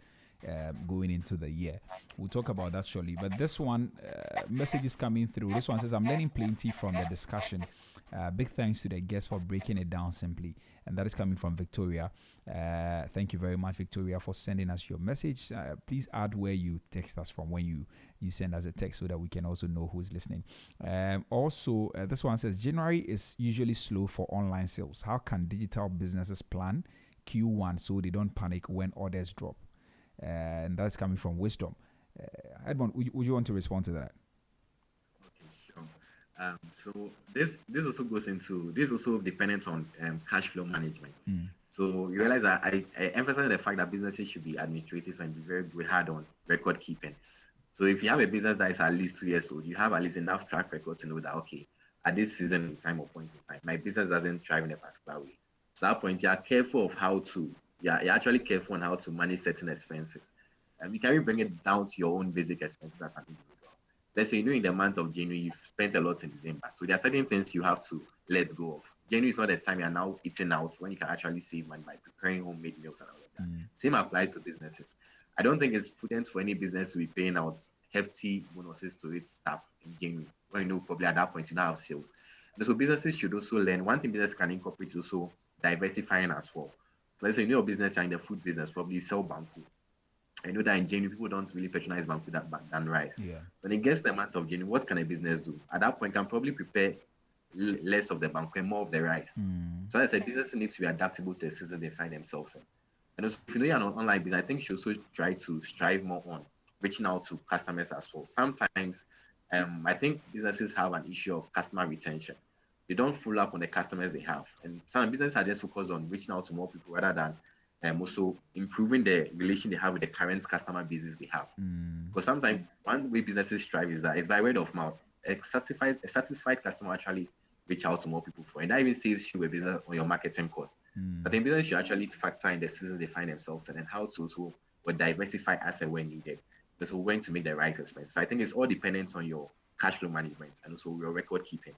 going into the year. We'll talk about that shortly. But this one, message is coming through. This one says, I'm learning plenty from the discussion. Big thanks to the guests for breaking it down simply. And that is coming from Victoria. Thank you very much, Victoria, for sending us your message. Please add where you text us from when you send us a text so that we can also know who's listening. Also, this one says, January is usually slow for online sales. How can digital businesses plan Q1 so they don't panic when orders drop? And that's coming from Wisdom. Edmond, would you want to respond to that? Okay, sure. So this also dependent on cash flow management. So you realize that I emphasize the fact that businesses should be administrative and be very good hard on record keeping. So if you have a business that is at least 2 years old, you have at least enough track record to know that, okay, at this season in time or point in time, my business doesn't thrive in a particular way. So at that point, you are careful of you're actually careful on how to manage certain expenses. You can bring it down to your own basic expenses as an individual. Let's say, in the month of January, you've spent a lot in December. So there are certain things you have to let go of. January is not the time you are now eating out when you can actually save money by preparing homemade meals and all of that. Same applies to businesses. I don't think it's prudent for any business to be paying out hefty bonuses to its staff in January, when you know probably at that point you now have sales. And so businesses should also learn. One thing business can incorporate is also diversifying as well. So let's say you know your business, you're in the food business, probably you sell banku. I know that in January people don't really patronize banku than rice. Yeah. When it gets the amount of January, what can a business do? At that point, can probably prepare less of the banku and more of the rice. So as I said, businesses need to be adaptable to the season they find themselves in. And also, if you know you're an online business, I think you should also try to strive more on reaching out to customers as well. Sometimes, I think businesses have an issue of customer retention. They don't follow up on the customers they have, and some businesses are just focused on reaching out to more people rather than also improving the relation they have with the current customer bases they have. Because sometimes one way businesses strive is that it's by word of mouth. A satisfied customer actually reach out to more people for, and that even saves you a business on your marketing costs. But in business, you actually factor in the season they find themselves in and how to also or diversify as and when needed. So when to make the right expense. So I think it's all dependent on your cash flow management and also your record keeping.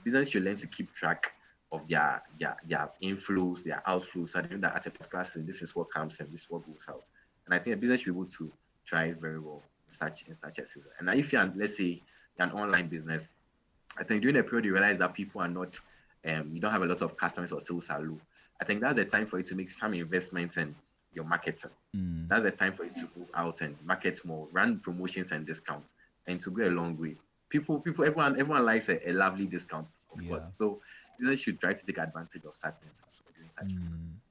Business should learn to keep track of their inflows, their outflows. So I think that at a particular season, this is what comes in, this is what goes out. And I think a business should be able to thrive very well in such a season. And now if you're, let's say, you're an online business, I think during the period you realize that people are not, you don't have a lot of customers or sales are low. I think that's the time for you to make some investments in your marketing. That's the time for you to go out and market more, run promotions and discounts, and to go a long way. Everyone likes a lovely discount, of course. So business should try to take advantage of such things as well during such periods.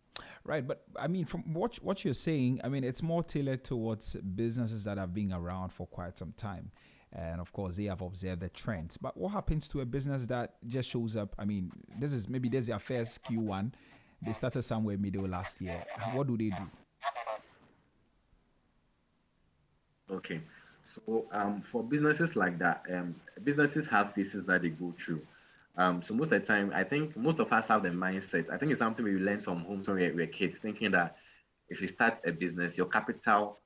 Right, but I mean, from what you're saying, I mean, it's more tailored towards businesses that have been around for quite some time, and of course, they have observed the trends. But what happens to a business that just shows up? I mean, this is their first Q1. They started somewhere middle last year. What do they do? Okay. So for businesses like that, businesses have phases that they go through. So most of the time, I think most of us have the mindset. I think it's something we learned from home when we were kids, thinking that if you start a business, your capital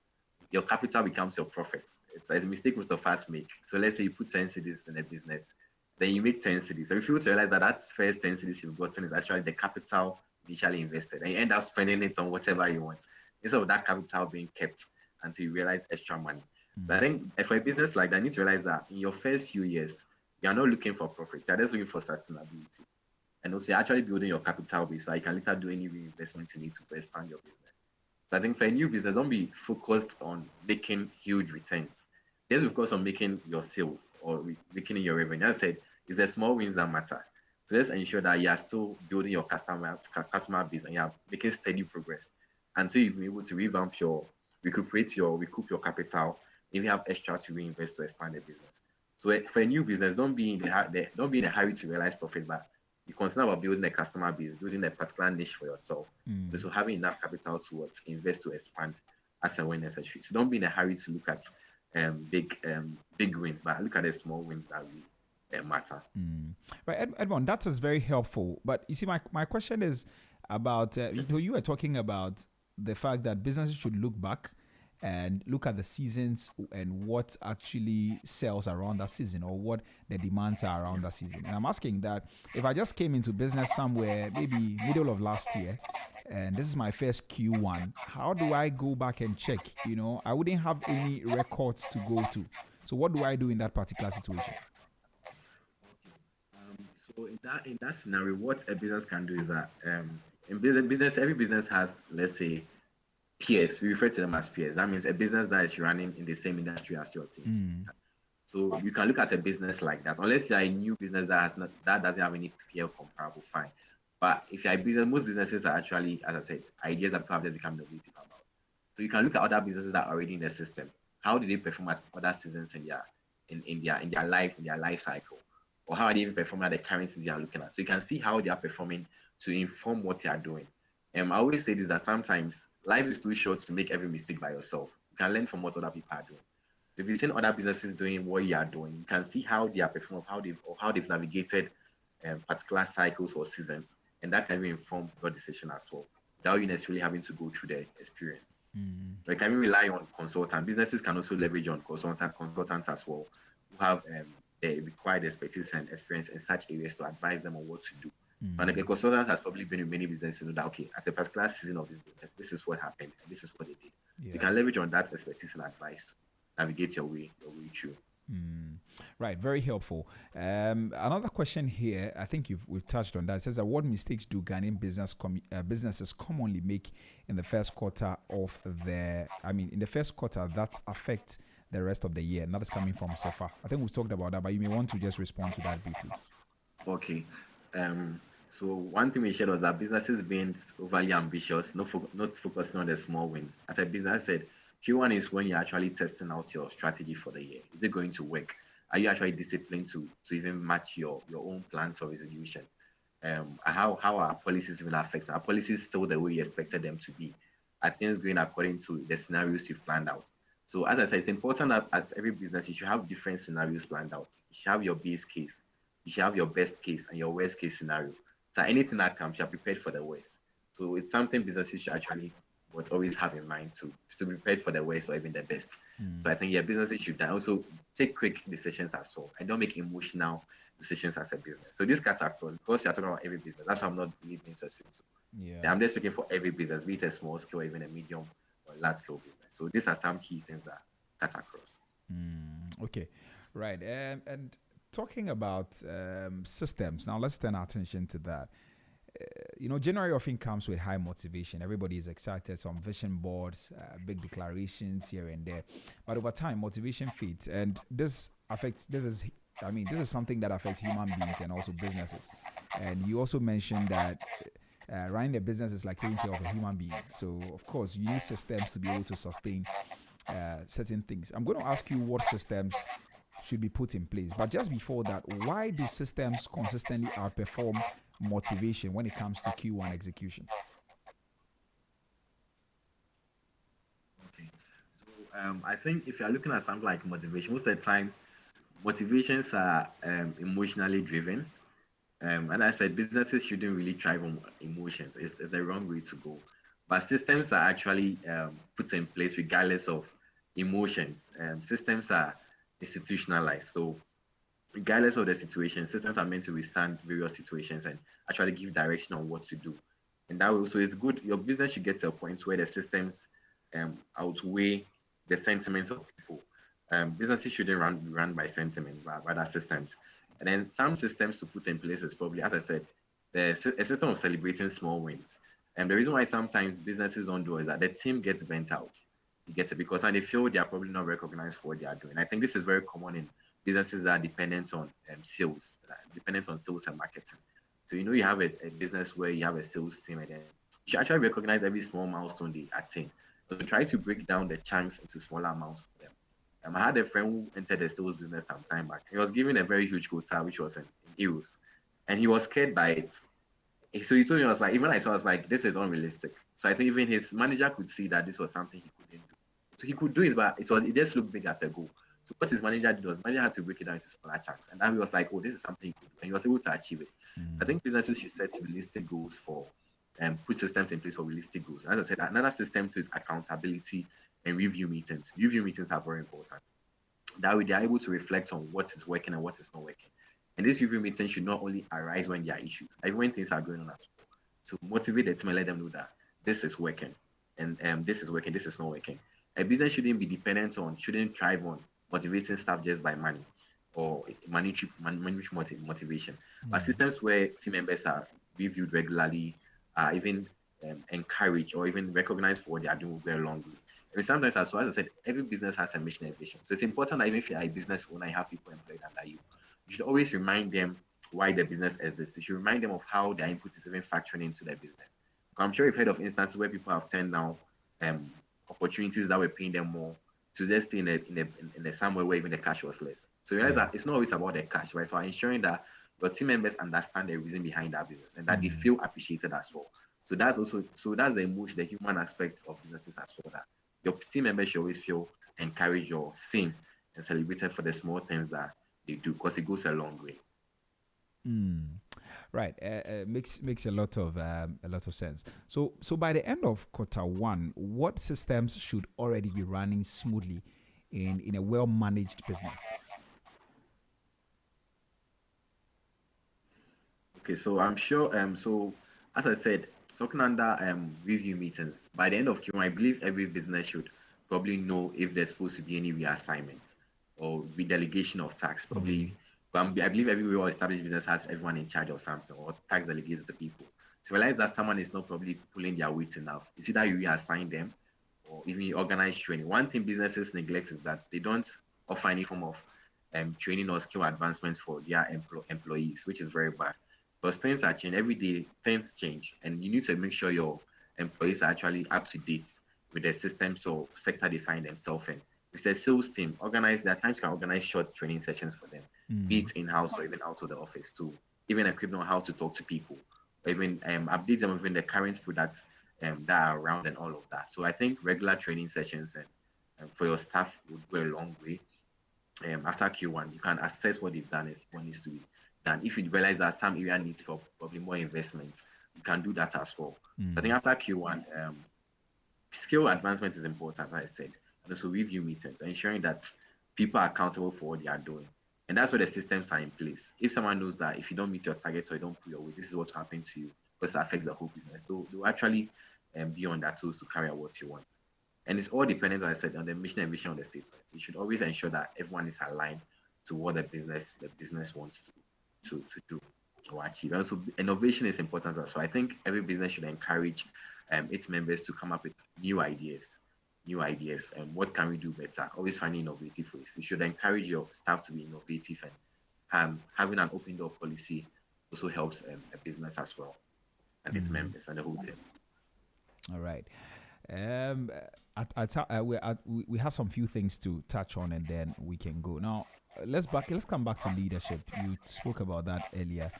becomes your profit. It's a mistake most of us make. So let's say you put 10 cities in a business, then you make 10 cities. So if you realize that that first 10 cities you've gotten is actually the capital initially invested, and you end up spending it on whatever you want, instead of that capital being kept until you realize extra money. So I think for a business like that, you need to realize that in your first few years, you're not looking for profits, you're just looking for sustainability. And also, you're actually building your capital base so you can later do any reinvestment you need to expand your business. So I think for a new business, don't be focused on making huge returns. Just focus on making your sales or making your revenue. As I said, it's the small wins that matter. So just ensure that you are still building your customer base and you are making steady progress until you've been able to recoup your capital if you have extra to reinvest to expand the business. So for a new business, don't be in a hurry to realize profit, but you concerned about building a customer base, building a particular niche for yourself. So having enough capital to invest to expand as and when necessary. So don't be in a hurry to look at big wins, but look at the small wins that really matter. Right, Edmond, that is very helpful. But you see, my question is about, you were talking about the fact that businesses should look back and look at the seasons and what actually sells around that season or what the demands are around that season. And I'm asking that if I just came into business somewhere, maybe middle of last year, and this is my first Q1, how do I go back and check? I wouldn't have any records to go to. So what do I do in that particular situation? So in that scenario, what a business can do is that in business, every business has, let's say, peers. We refer to them as peers. That means a business that is running in the same industry as yours. So you can look at a business like that, unless you're a new business that doesn't have any peer comparable. Fine, but if you're a business, most businesses are actually, as I said, ideas that people have just become innovative about. So you can look at other businesses that are already in the system. How did they perform at other seasons in their life cycle, or how are they even performing at the current season you're looking at? So you can see how they are performing to inform what you are doing. I always say this, that sometimes life is too short to make every mistake by yourself. You can learn from what other people are doing. If you've seen other businesses doing what you are doing, you can see how they are performing, how they've navigated particular cycles or seasons, and that can even inform your decision as well, without you necessarily having to go through the experience. You can even rely on consultants. Businesses can also leverage on consultants as well, who have the required expertise and experience in such areas to advise them on what to do. And a consultant has probably been in many businesses to know that, okay, at a particular season of this business, this is what happened, and this is what they did. So you can leverage on that expertise and advice. navigate your way through. Right, very helpful. Another question here, I think we've touched on that. It says that what mistakes do Ghanaian businesses commonly make in the first quarter of in the first quarter that affect the rest of the year? And that is coming from Sefa. I think we've talked about that, but you may want to just respond to that briefly. Okay. Um, so one thing we shared was that businesses being overly ambitious, not focusing on the small wins. As a business I said, Q1 is when you're actually testing out your strategy for the year. Is it going to work? Are you actually disciplined to even match your own plans or resolutions? How our policies will affect our policies still the way you expected them to be? Are things going according to the scenarios you've planned out? So as I said, it's important that as every business you should have different scenarios planned out. You should have your base case, you should have your best case and your worst case scenario. So anything that comes, you're prepared for the worst. So it's something businesses should actually but always have in mind to be prepared for the worst or even the best. So I think businesses should also take quick decisions as well. I don't make emotional decisions as a business. So this cuts across because you're talking about every business. That's why I'm not really being specific. So Yeah. I'm just looking for every business, be it a small scale, or even a medium or large scale business. So these are some key things that cut across. Okay, right. And talking about systems, now let's turn our attention to that. January often comes with high motivation. Everybody is excited. Some vision boards, big declarations here and there. But over time, motivation fades, and this affects. This is something that affects human beings and also businesses. And you also mentioned that running a business is like taking care of a human being. So of course, you need systems to be able to sustain certain things. I'm going to ask you what systems should be put in place. But just before that, why do systems consistently outperform motivation when it comes to Q1 execution? Okay. So I think if you're looking at something like motivation, most of the time motivations are emotionally driven. And I said businesses shouldn't really thrive on emotions. It's the wrong way to go. But systems are actually put in place regardless of emotions. Systems are institutionalized. So regardless of the situation, systems are meant to withstand various situations and actually give direction on what to do. And that also is good. Your business should get to a point where the systems outweigh the sentiments of people. Businesses shouldn't be run by sentiment, but rather systems. And then some systems to put in place is probably, as I said, a system of celebrating small wins. And the reason why sometimes businesses don't do it is that the team gets bent out. You get it because when they feel they are probably not recognized for what they are doing. I think this is very common in businesses that are dependent on sales, dependent on sales and marketing. So you have a business where you have a sales team, and then you should actually recognize every small milestone they attain. So try to break down the chunks into smaller amounts for them. I had a friend who entered the sales business some time back. He was given a very huge quota, which was in euros, and he was scared by it. So he told me, I was like, even I saw, I was like, this is unrealistic. So I think even his manager could see that this was something he couldn't do. So he could do it, but it just looked big at a goal. So what his manager did was manager had to break it down into smaller chunks. And then he was like, oh, this is something he could do. And he was able to achieve it. I think businesses should set realistic goals for put systems in place for realistic goals. As I said, another system to is accountability and review meetings. Review meetings are very important. That way they are able to reflect on what is working and what is not working. And this review meeting should not only arise when there are issues, like when things are going on as well. To motivate the team and let them know that this is working and this is working, this is not working. A business shouldn't thrive on motivating staff just by money or monetary motivation. But systems where team members are reviewed regularly, are even encouraged or even recognized for what they are doing will go a long way. And sometimes, as I said, every business has a mission and vision. So it's important that even if you're a business owner, you have people employed under you. You should always remind them why the business exists. You should remind them of how their input is even factoring into their business. I'm sure you've heard of instances where people have turned down um, opportunities that were paying them more to just stay in a somewhere where even the cash was less. So you realize that it's not always about the cash, right? So ensuring that your team members understand the reason behind that business and that they feel appreciated as well. So that's the emotion, the human aspects of businesses as well. That your team members should always feel encouraged or seen and celebrated for the small things that they do because it goes a long way. Right, makes a lot of sense. So by the end of quarter one, what systems should already be running smoothly in a well managed business? Okay, so I'm sure. So as I said, talking under review meetings by the end of Q1, I believe every business should probably know if there's supposed to be any reassignment or redelegation of tax. Probably, I believe every well-established business has everyone in charge of something or tax delegates to people. To realize that someone is not probably pulling their weight enough, it's either you reassign them or even you organize training. One thing businesses neglect is that they don't offer any form of training or skill advancement for their employees, which is very bad. Because things are changing every day, things change, and you need to make sure your employees are actually up to date with the systems or sector they find themselves in. If it's a sales team, organize there are times you can organize short training sessions for them, be it in-house or even out of the office too. Even equip them on how to talk to people, or even update them within the current products that are around and all of that. So I think regular training sessions and for your staff would go a long way. After Q1, you can assess what they've done is what needs to be done. If you realize that some area needs for probably more investment, you can do that as well. I think after Q1, skill advancement is important, as I said, and also review meetings, ensuring that people are accountable for what they are doing. And that's where the systems are in place. If someone knows that if you don't meet your targets or you don't pull your weight, this is what happened to you, because it affects the whole business. So they'll actually be on that tools to carry out what you want. And it's all dependent, as I said, on the mission and vision of the statement. You should always ensure that everyone is aligned to what the business wants to do or achieve. And also, innovation is important as well. I think every business should encourage its members to come up with new ideas, and what can we do better? Always finding innovative ways. You should encourage your staff to be innovative, and having an open door policy also helps a business as well and its members and the whole team. All right. Um, we have some few things to touch on, and then we can go. Now, let's come back to leadership. You spoke about that earlier.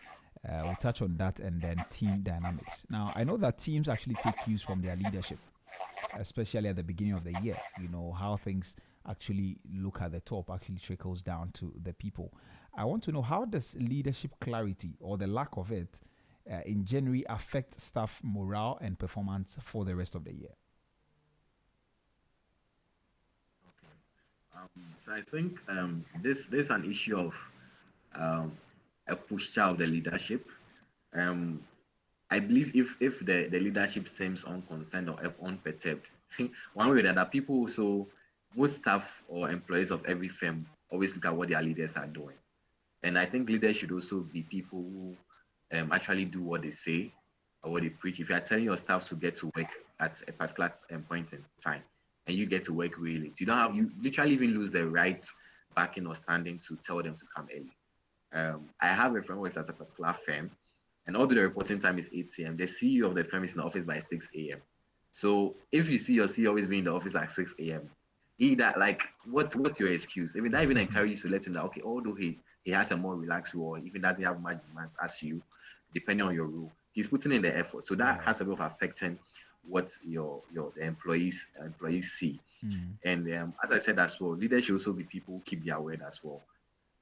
We'll touch on that and then team dynamics. Now, I know that teams actually take cues from their leadership, especially at the beginning of the year. You know, how things actually look at the top actually trickles down to the people. I want to know, how does leadership clarity or the lack of it in January affect staff morale and performance for the rest of the year? So I think this is an issue of um, a posture of the leadership. Um, I believe if the leadership seems unconcerned or unperturbed, one way or the other, people also, most staff or employees of every firm always look at what their leaders are doing. And I think leaders should also be people who actually do what they say or what they preach. If you are telling your staff to get to work at a particular point in time, and you get to work really late, you literally even lose the right backing or standing to tell them to come early. I have a friend who works at a particular firm, and although the reporting time is 8 a.m., the CEO of the firm is in the office by 6 a.m. So if you see your CEO always being in the office at 6 a.m., what's your excuse? I mean, that even encourages you to let him know, okay, although he has a more relaxed role, even doesn't have much demands as you, depending on your role, he's putting in the effort. So that has a bit of affecting what your the employees see. And as I said as well, leaders should also be people who keep their word as well.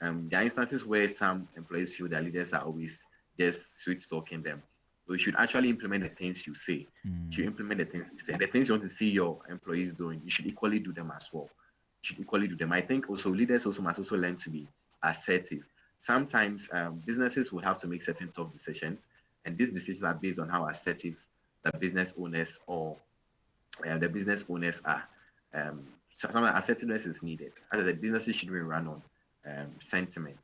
There are instances where some employees feel their leaders are always just sweet talking them. So you should actually implement the things you say. You should implement the things you say. The things you want to see your employees doing, you should equally do them as well. You should equally do them. I think also leaders also must also learn to be assertive. Sometimes businesses will have to make certain tough decisions, and these decisions are based on how assertive the business owners or the business owners are. Sometimes assertiveness is needed. As the businesses should be run on sentiment.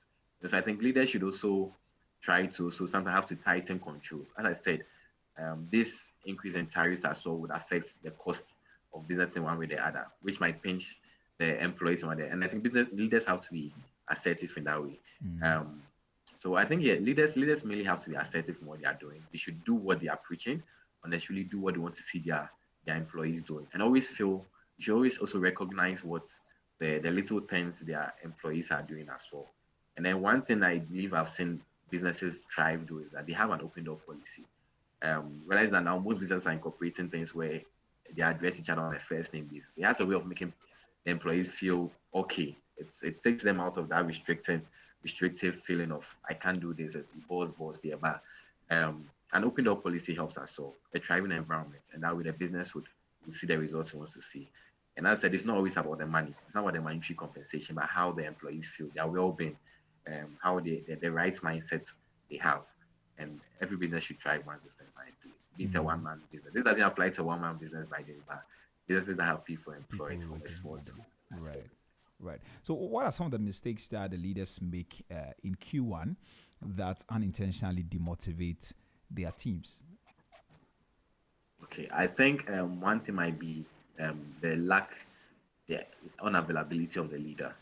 So I think leaders should also try to sometimes have to tighten controls. As I said, this increase in tariffs as well would affect the cost of business in one way or the other, which might pinch the employees one day. And I think business leaders have to be assertive in that way. So I think leaders mainly have to be assertive in what they are doing. They should do what they are preaching, and they should really do what they want to see their employees doing. And always feel you should always also recognize what the little things their employees are doing as well. And then one thing I believe I've seen businesses thrive do is that they have an open door policy. Realize that now most businesses are incorporating things where they address each other on a first name basis. It has a way of making the employees feel okay. It takes them out of that restrictive feeling of I can't do this as the boss here. But an open door policy helps us solve a thriving environment, and that way the business would see the results it wants to see. And as I said, it's not always about the money. It's not about the monetary compensation, but how the employees feel, their well-being, how the right mindset they have. And every business should thrive once these things are in place. Be it a one-man business. This doesn't apply to a one-man business by the way, but businesses that have people People employed from a working small for to them. large scale Right. business. Right. So, what are some of the mistakes that the leaders make in Q1 that unintentionally demotivate their teams? Okay, I think one thing might be the unavailability of the leader.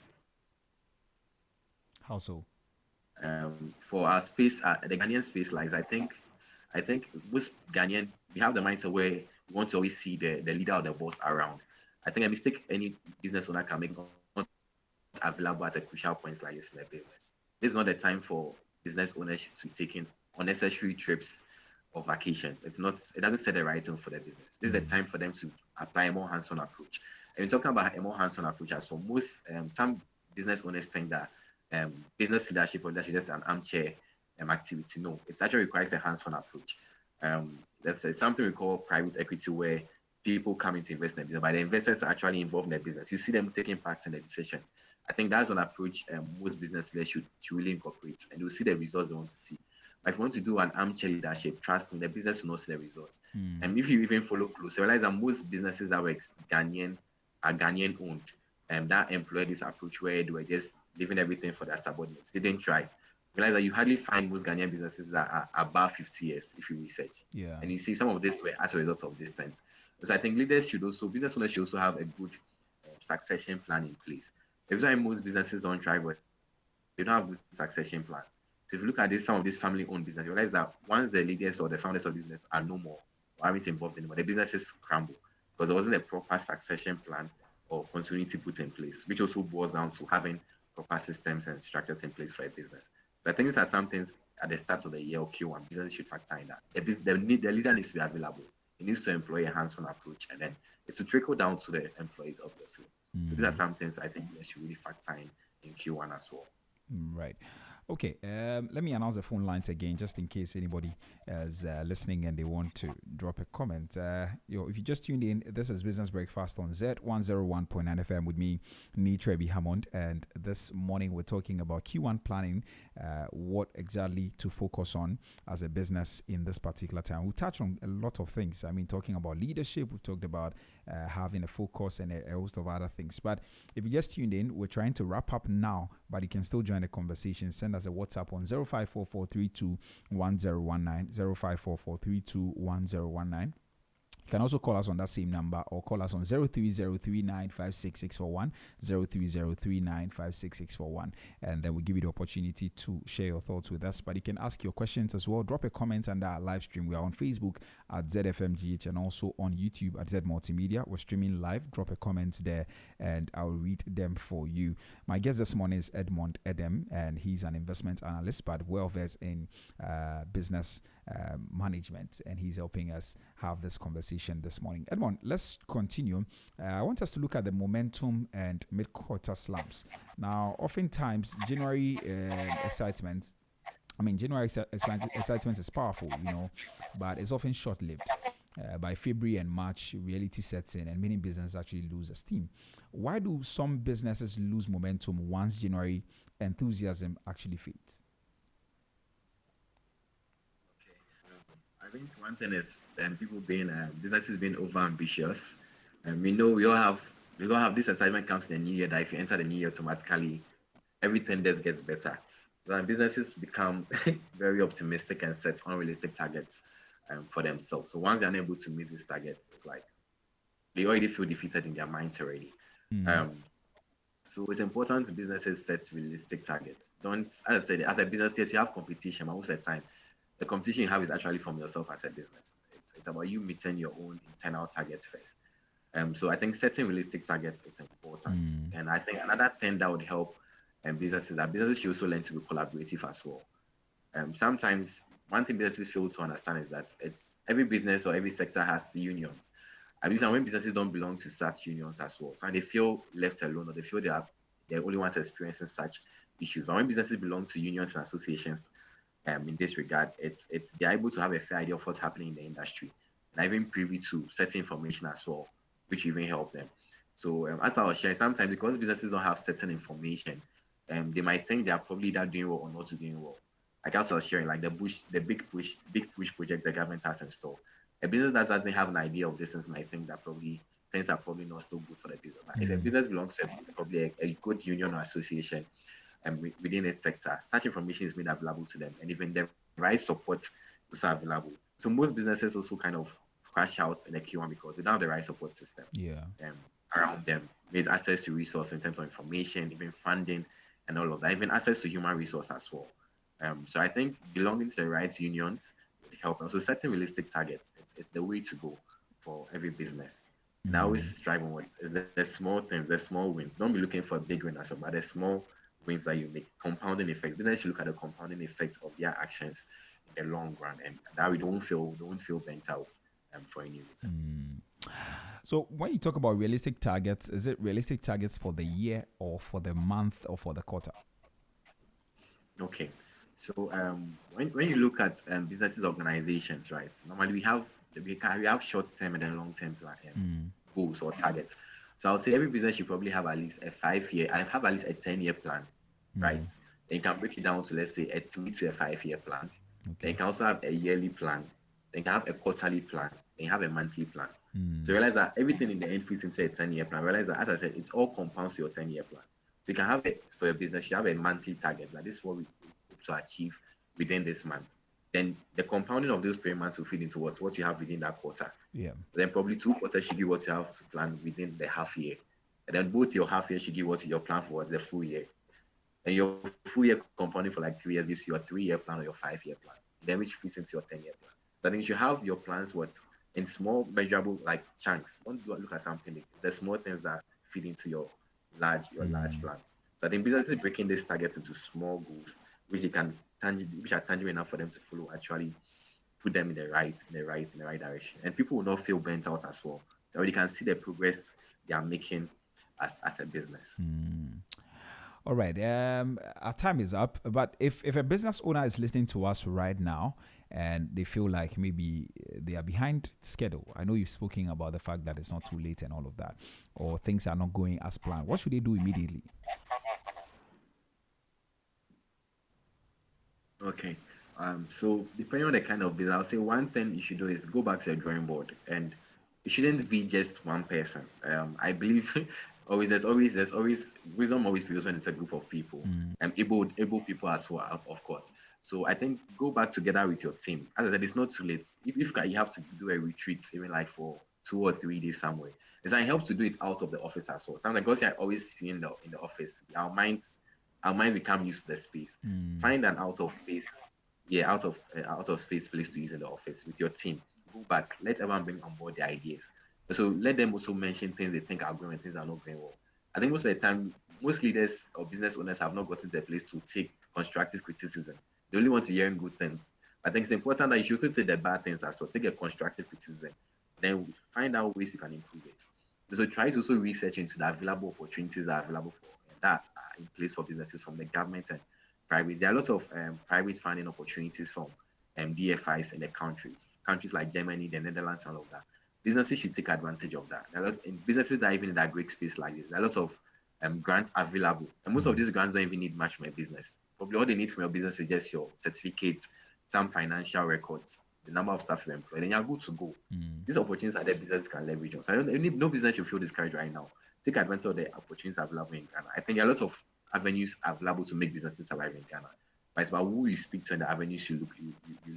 How so? For our space, the Ghanaian space lies, I think most Ghanaian, we have the mindset where we want to always see the leader or the boss around. I think a mistake any business owner can make not available at a crucial point like this in their business. This is not the time for business owners to be taking unnecessary trips or vacations. It doesn't set the right tone for the business. This is the Mm. time for them to apply a more hands-on approach. And we're talking about a more hands-on approach as for most some business owners think that business leadership or leadership is just an armchair activity. No, it actually requires a hands-on approach. That's something we call private equity, where people come into invest in the business, but the investors are actually involved in the business. You see them taking part in the decisions. I think that's an approach most business leaders should really incorporate, and you'll see the results they want to see. But if you want to do an armchair leadership, trust me, the business will not see the results. Mm. And if you even follow close, you realize that most businesses that were Ghanaian are Ghanaian owned, and that employed this approach where they were just leaving everything for their subordinates. They didn't try. Realize that you hardly find most Ghanaian businesses that are above 50 years if you research. Yeah. And you see some of this were as a result of this trend. So I think business owners should also have a good succession plan in place. That's why most businesses don't try, but they don't have good succession plans. So if you look at some of these family-owned businesses, you realize that once the leaders or the founders of the business are no more or aren't involved anymore, the businesses crumble because there wasn't a proper succession plan or continuity put in place, which also boils down to having proper systems and structures in place for a business. So I think these are some things at the start of the year or Q1 business should factor in that. The leader needs to be available. He needs to employ a hands-on approach, and then it will trickle down to the employees, obviously. So these are Mm. some things I think they should really factor in Q1 as well. Right. Okay. Let me announce the phone lines again, just in case anybody is listening and they want to drop a comment. If you just tuned in, this is Business Breakfast on Z101.9 FM with me, Nitrebi Hammond. And this morning we're talking about Q1 planning, what exactly to focus on as a business in this particular time. We touched on a lot of things. I mean, talking about leadership, we've talked about having a focus and a host of other things. But if you just tuned in, we're trying to wrap up now, but you can still join the conversation. Send us a WhatsApp on 0544321019, 0544321019. You can also call us on that same number or call us on 030395661, 030395661, and then we'll give you the opportunity to share your thoughts with us. But you can ask your questions as well. Drop a comment under our live stream. We are on Facebook at ZFMGH and also on YouTube at Z Multimedia. We're streaming live. Drop a comment there and I'll read them for you. My guest this morning is Edmund Edem, and he's an investment analyst but well versed in business management, and he's helping us have this conversation this morning. Edmond, let's continue. I want us to look at the momentum and mid-quarter slumps. Now, oftentimes, January excitement is powerful, but it's often short-lived. By February and March, reality sets in and many businesses actually lose steam. Why do some businesses lose momentum once January enthusiasm actually fades? I think one thing is people being businesses being over ambitious. We all have this excitement comes in the new year that if you enter the new year automatically everything just gets better. So businesses become very optimistic and set unrealistic targets for themselves. So once they're unable to meet these targets, it's like they already feel defeated in their minds already. Mm. Um, so it's important businesses set realistic targets. Don't, as I said, as a business, yes, you have competition, but most of the time, the competition you have is actually from yourself as a business. It's about you meeting your own internal targets first. So I think setting realistic targets is important. Mm. And I think another thing that would help businesses should also learn to be collaborative as well. Sometimes one thing businesses fail to understand is that it's every business or every sector has unions. I mean, when businesses don't belong to such unions as well, so they feel left alone or they feel they are the only ones experiencing such issues. But when businesses belong to unions and associations, in this regard, it's they're able to have a fair idea of what's happening in the industry and even privy to certain information as well, which even help them. So as I was sharing, sometimes because businesses don't have certain information, they might think they are probably either doing well or not doing well. Like as I was sharing, like the big push project the government has installed. A business that doesn't have an idea of this things might think that probably things are probably not so good for the business. But if a Mm. business belongs to probably a good union or association, and within its sector, such information is made available to them, and even the right support is also available. So most businesses also kind of crash out in the Q1 because they don't have the right support system Yeah. um, around them, with access to resource in terms of information, even funding, and all of that, even access to human resource as well. So I think belonging to the right unions would help. Also, setting realistic targets. It's the way to go for every business. And I always Mm. strive on what is the small things, the small wins. Don't be looking for a big win as well, but the small wins that you make, compounding effects. Business should look at the compounding effects of their actions in the long run, and that we don't feel bent out for any reason. So when you talk about realistic targets, is it realistic targets for the year or for the month or for the quarter? Okay. So when you look at businesses organizations, right? Normally we have short term and then long term plan Mm. goals or targets. So I'll say every business should probably have at least a 5 year. I have at least a 10-year plan, right? Mm. Then you can break it down to, let's say, a 3 to a 5 year plan. Then you Okay. can also have a yearly plan. Then you can have a quarterly plan. Then you have a monthly plan. So Mm. realize that everything in the end fits into a 10-year plan. Realize that, as I said, it's all compounds to your 10-year plan. So you can have it for your business. You have a monthly target. Like, this is what we hope to achieve within this month. Then the compounding of those 3 months will feed into what you have within that quarter. Yeah. Then probably 2 quarters should give what you have to plan within the half year. And then both your half year should give what your plan for the full year. And your full year compounding for like 3 years gives you your 3 year plan or your 5 year plan. Then which fits into your 10-year plan. So I think you should have your plans what in small measurable like chunks. Don't look at something big. The small things that feed into your large Mm. plans. So I think businesses breaking this target into small goals, which are tangible enough for them to follow, actually put them in the right direction. And people will not feel burnt out as well. So you can see the progress they are making as a business. All right. Our time is up. But if a business owner is listening to us right now and they feel like maybe they are behind schedule, I know you've spoken about the fact that it's not too late and all of that, or things are not going as planned, what should they do immediately? Okay. So depending on the kind of business, I'll say one thing you should do is go back to the drawing board, and it shouldn't be just one person. I believe always there's always wisdom always prevails when it's a group of people, and able people as well, of course. So I think go back together with your team. As I said, it's not too late. If you have to do a retreat, even like for 2 or 3 days somewhere, it helps to do it out of the office as well. Sometimes because you're always seeing in the office, our mind become used to the space. Mm. Find an out of space, yeah, out of space place to use in the office with your team. Go back, let everyone bring on board their ideas. So let them also mention things they think are going and things that are not going well. I think most of the time, most leaders or business owners have not gotten to the place to take constructive criticism. They only want to hear good things. I think it's important that you should also take the bad things as well. Take a constructive criticism, then find out ways you can improve it. So try to also research into the available opportunities that are available for that are in place for businesses from the government and private. There are lots of private funding opportunities from DFIs in the countries like Germany, the Netherlands, and all of that. Businesses should take advantage of that. There are lots, in businesses that are even in that great space like this, there are lots of grants available, and most of Mm. these grants don't even need much from a business. Probably all they need from your business is just your certificate, some financial records, the number of staff you employ, and you're good to go. Mm. These opportunities are there businesses can leverage on. So no business should feel discouraged right now. Take advantage of the opportunities available in Ghana. I think there are lots of avenues available to make businesses survive in Ghana. But it's about who you speak to and the avenues you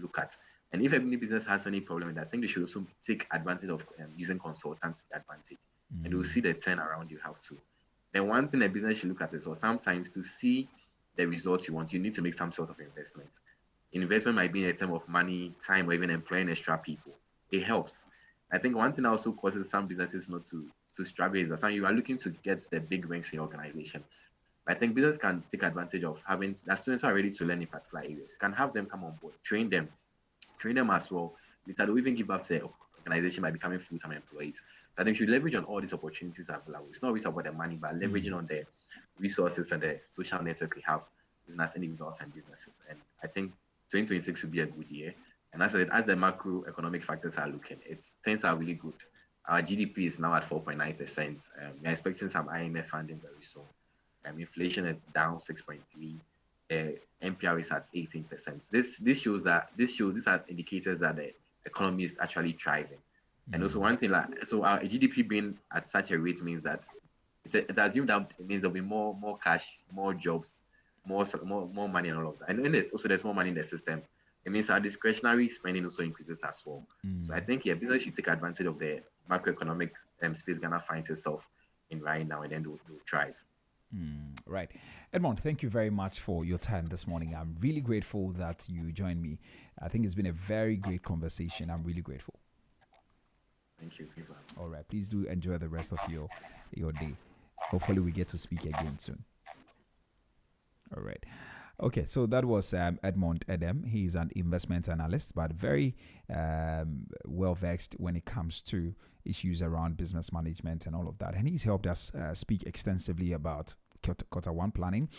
look at. And if any business has any problem with that, I think they should also take advantage of using consultants advantage. And you'll see the turnaround you have to. Then one thing a business should look at is, well, sometimes to see the results you want, you need to make some sort of investment. Investment might be in a term of money, time, or even employing extra people. It helps. I think one thing that also causes some businesses not to struggle is that some you are looking to get the big ranks in your organization. I think business can take advantage of having that students are ready to learn in particular areas. You can have them come on board, train them as well. Later, they'll even give back to the organization by becoming full-time employees. So I think we should leverage on all these opportunities available. It's not always about the money, but leveraging on the resources and the social network we have as individuals and businesses. And I think 2026 will be a good year. And as the macroeconomic factors are looking, things are really good. Our GDP is now at 4.9%. We're expecting some IMF funding very soon. Inflation is down 6.3. NPR is at 18%. This has indicators that the economy is actually thriving. And also one thing, like, so our GDP being at such a rate means that it's assumed that it means there'll be more cash, more jobs, more money, and all of that. And then there's more money in the system. It means our discretionary spending also increases as well. So I think business should take advantage of the macroeconomic space Ghana finds itself in right now, and then they'll thrive. Right. Edmund, thank you very much for your time this morning. I'm really grateful that you joined me. I think it's been a very great conversation. I'm really grateful. Thank you. All right. Please do enjoy the rest of your day. Hopefully we get to speak again soon. All right. Okay, so that was Edmund Edem. He's an investment analyst, but very well versed when it comes to issues around business management and all of that. And he's helped us speak extensively about quarter one planning.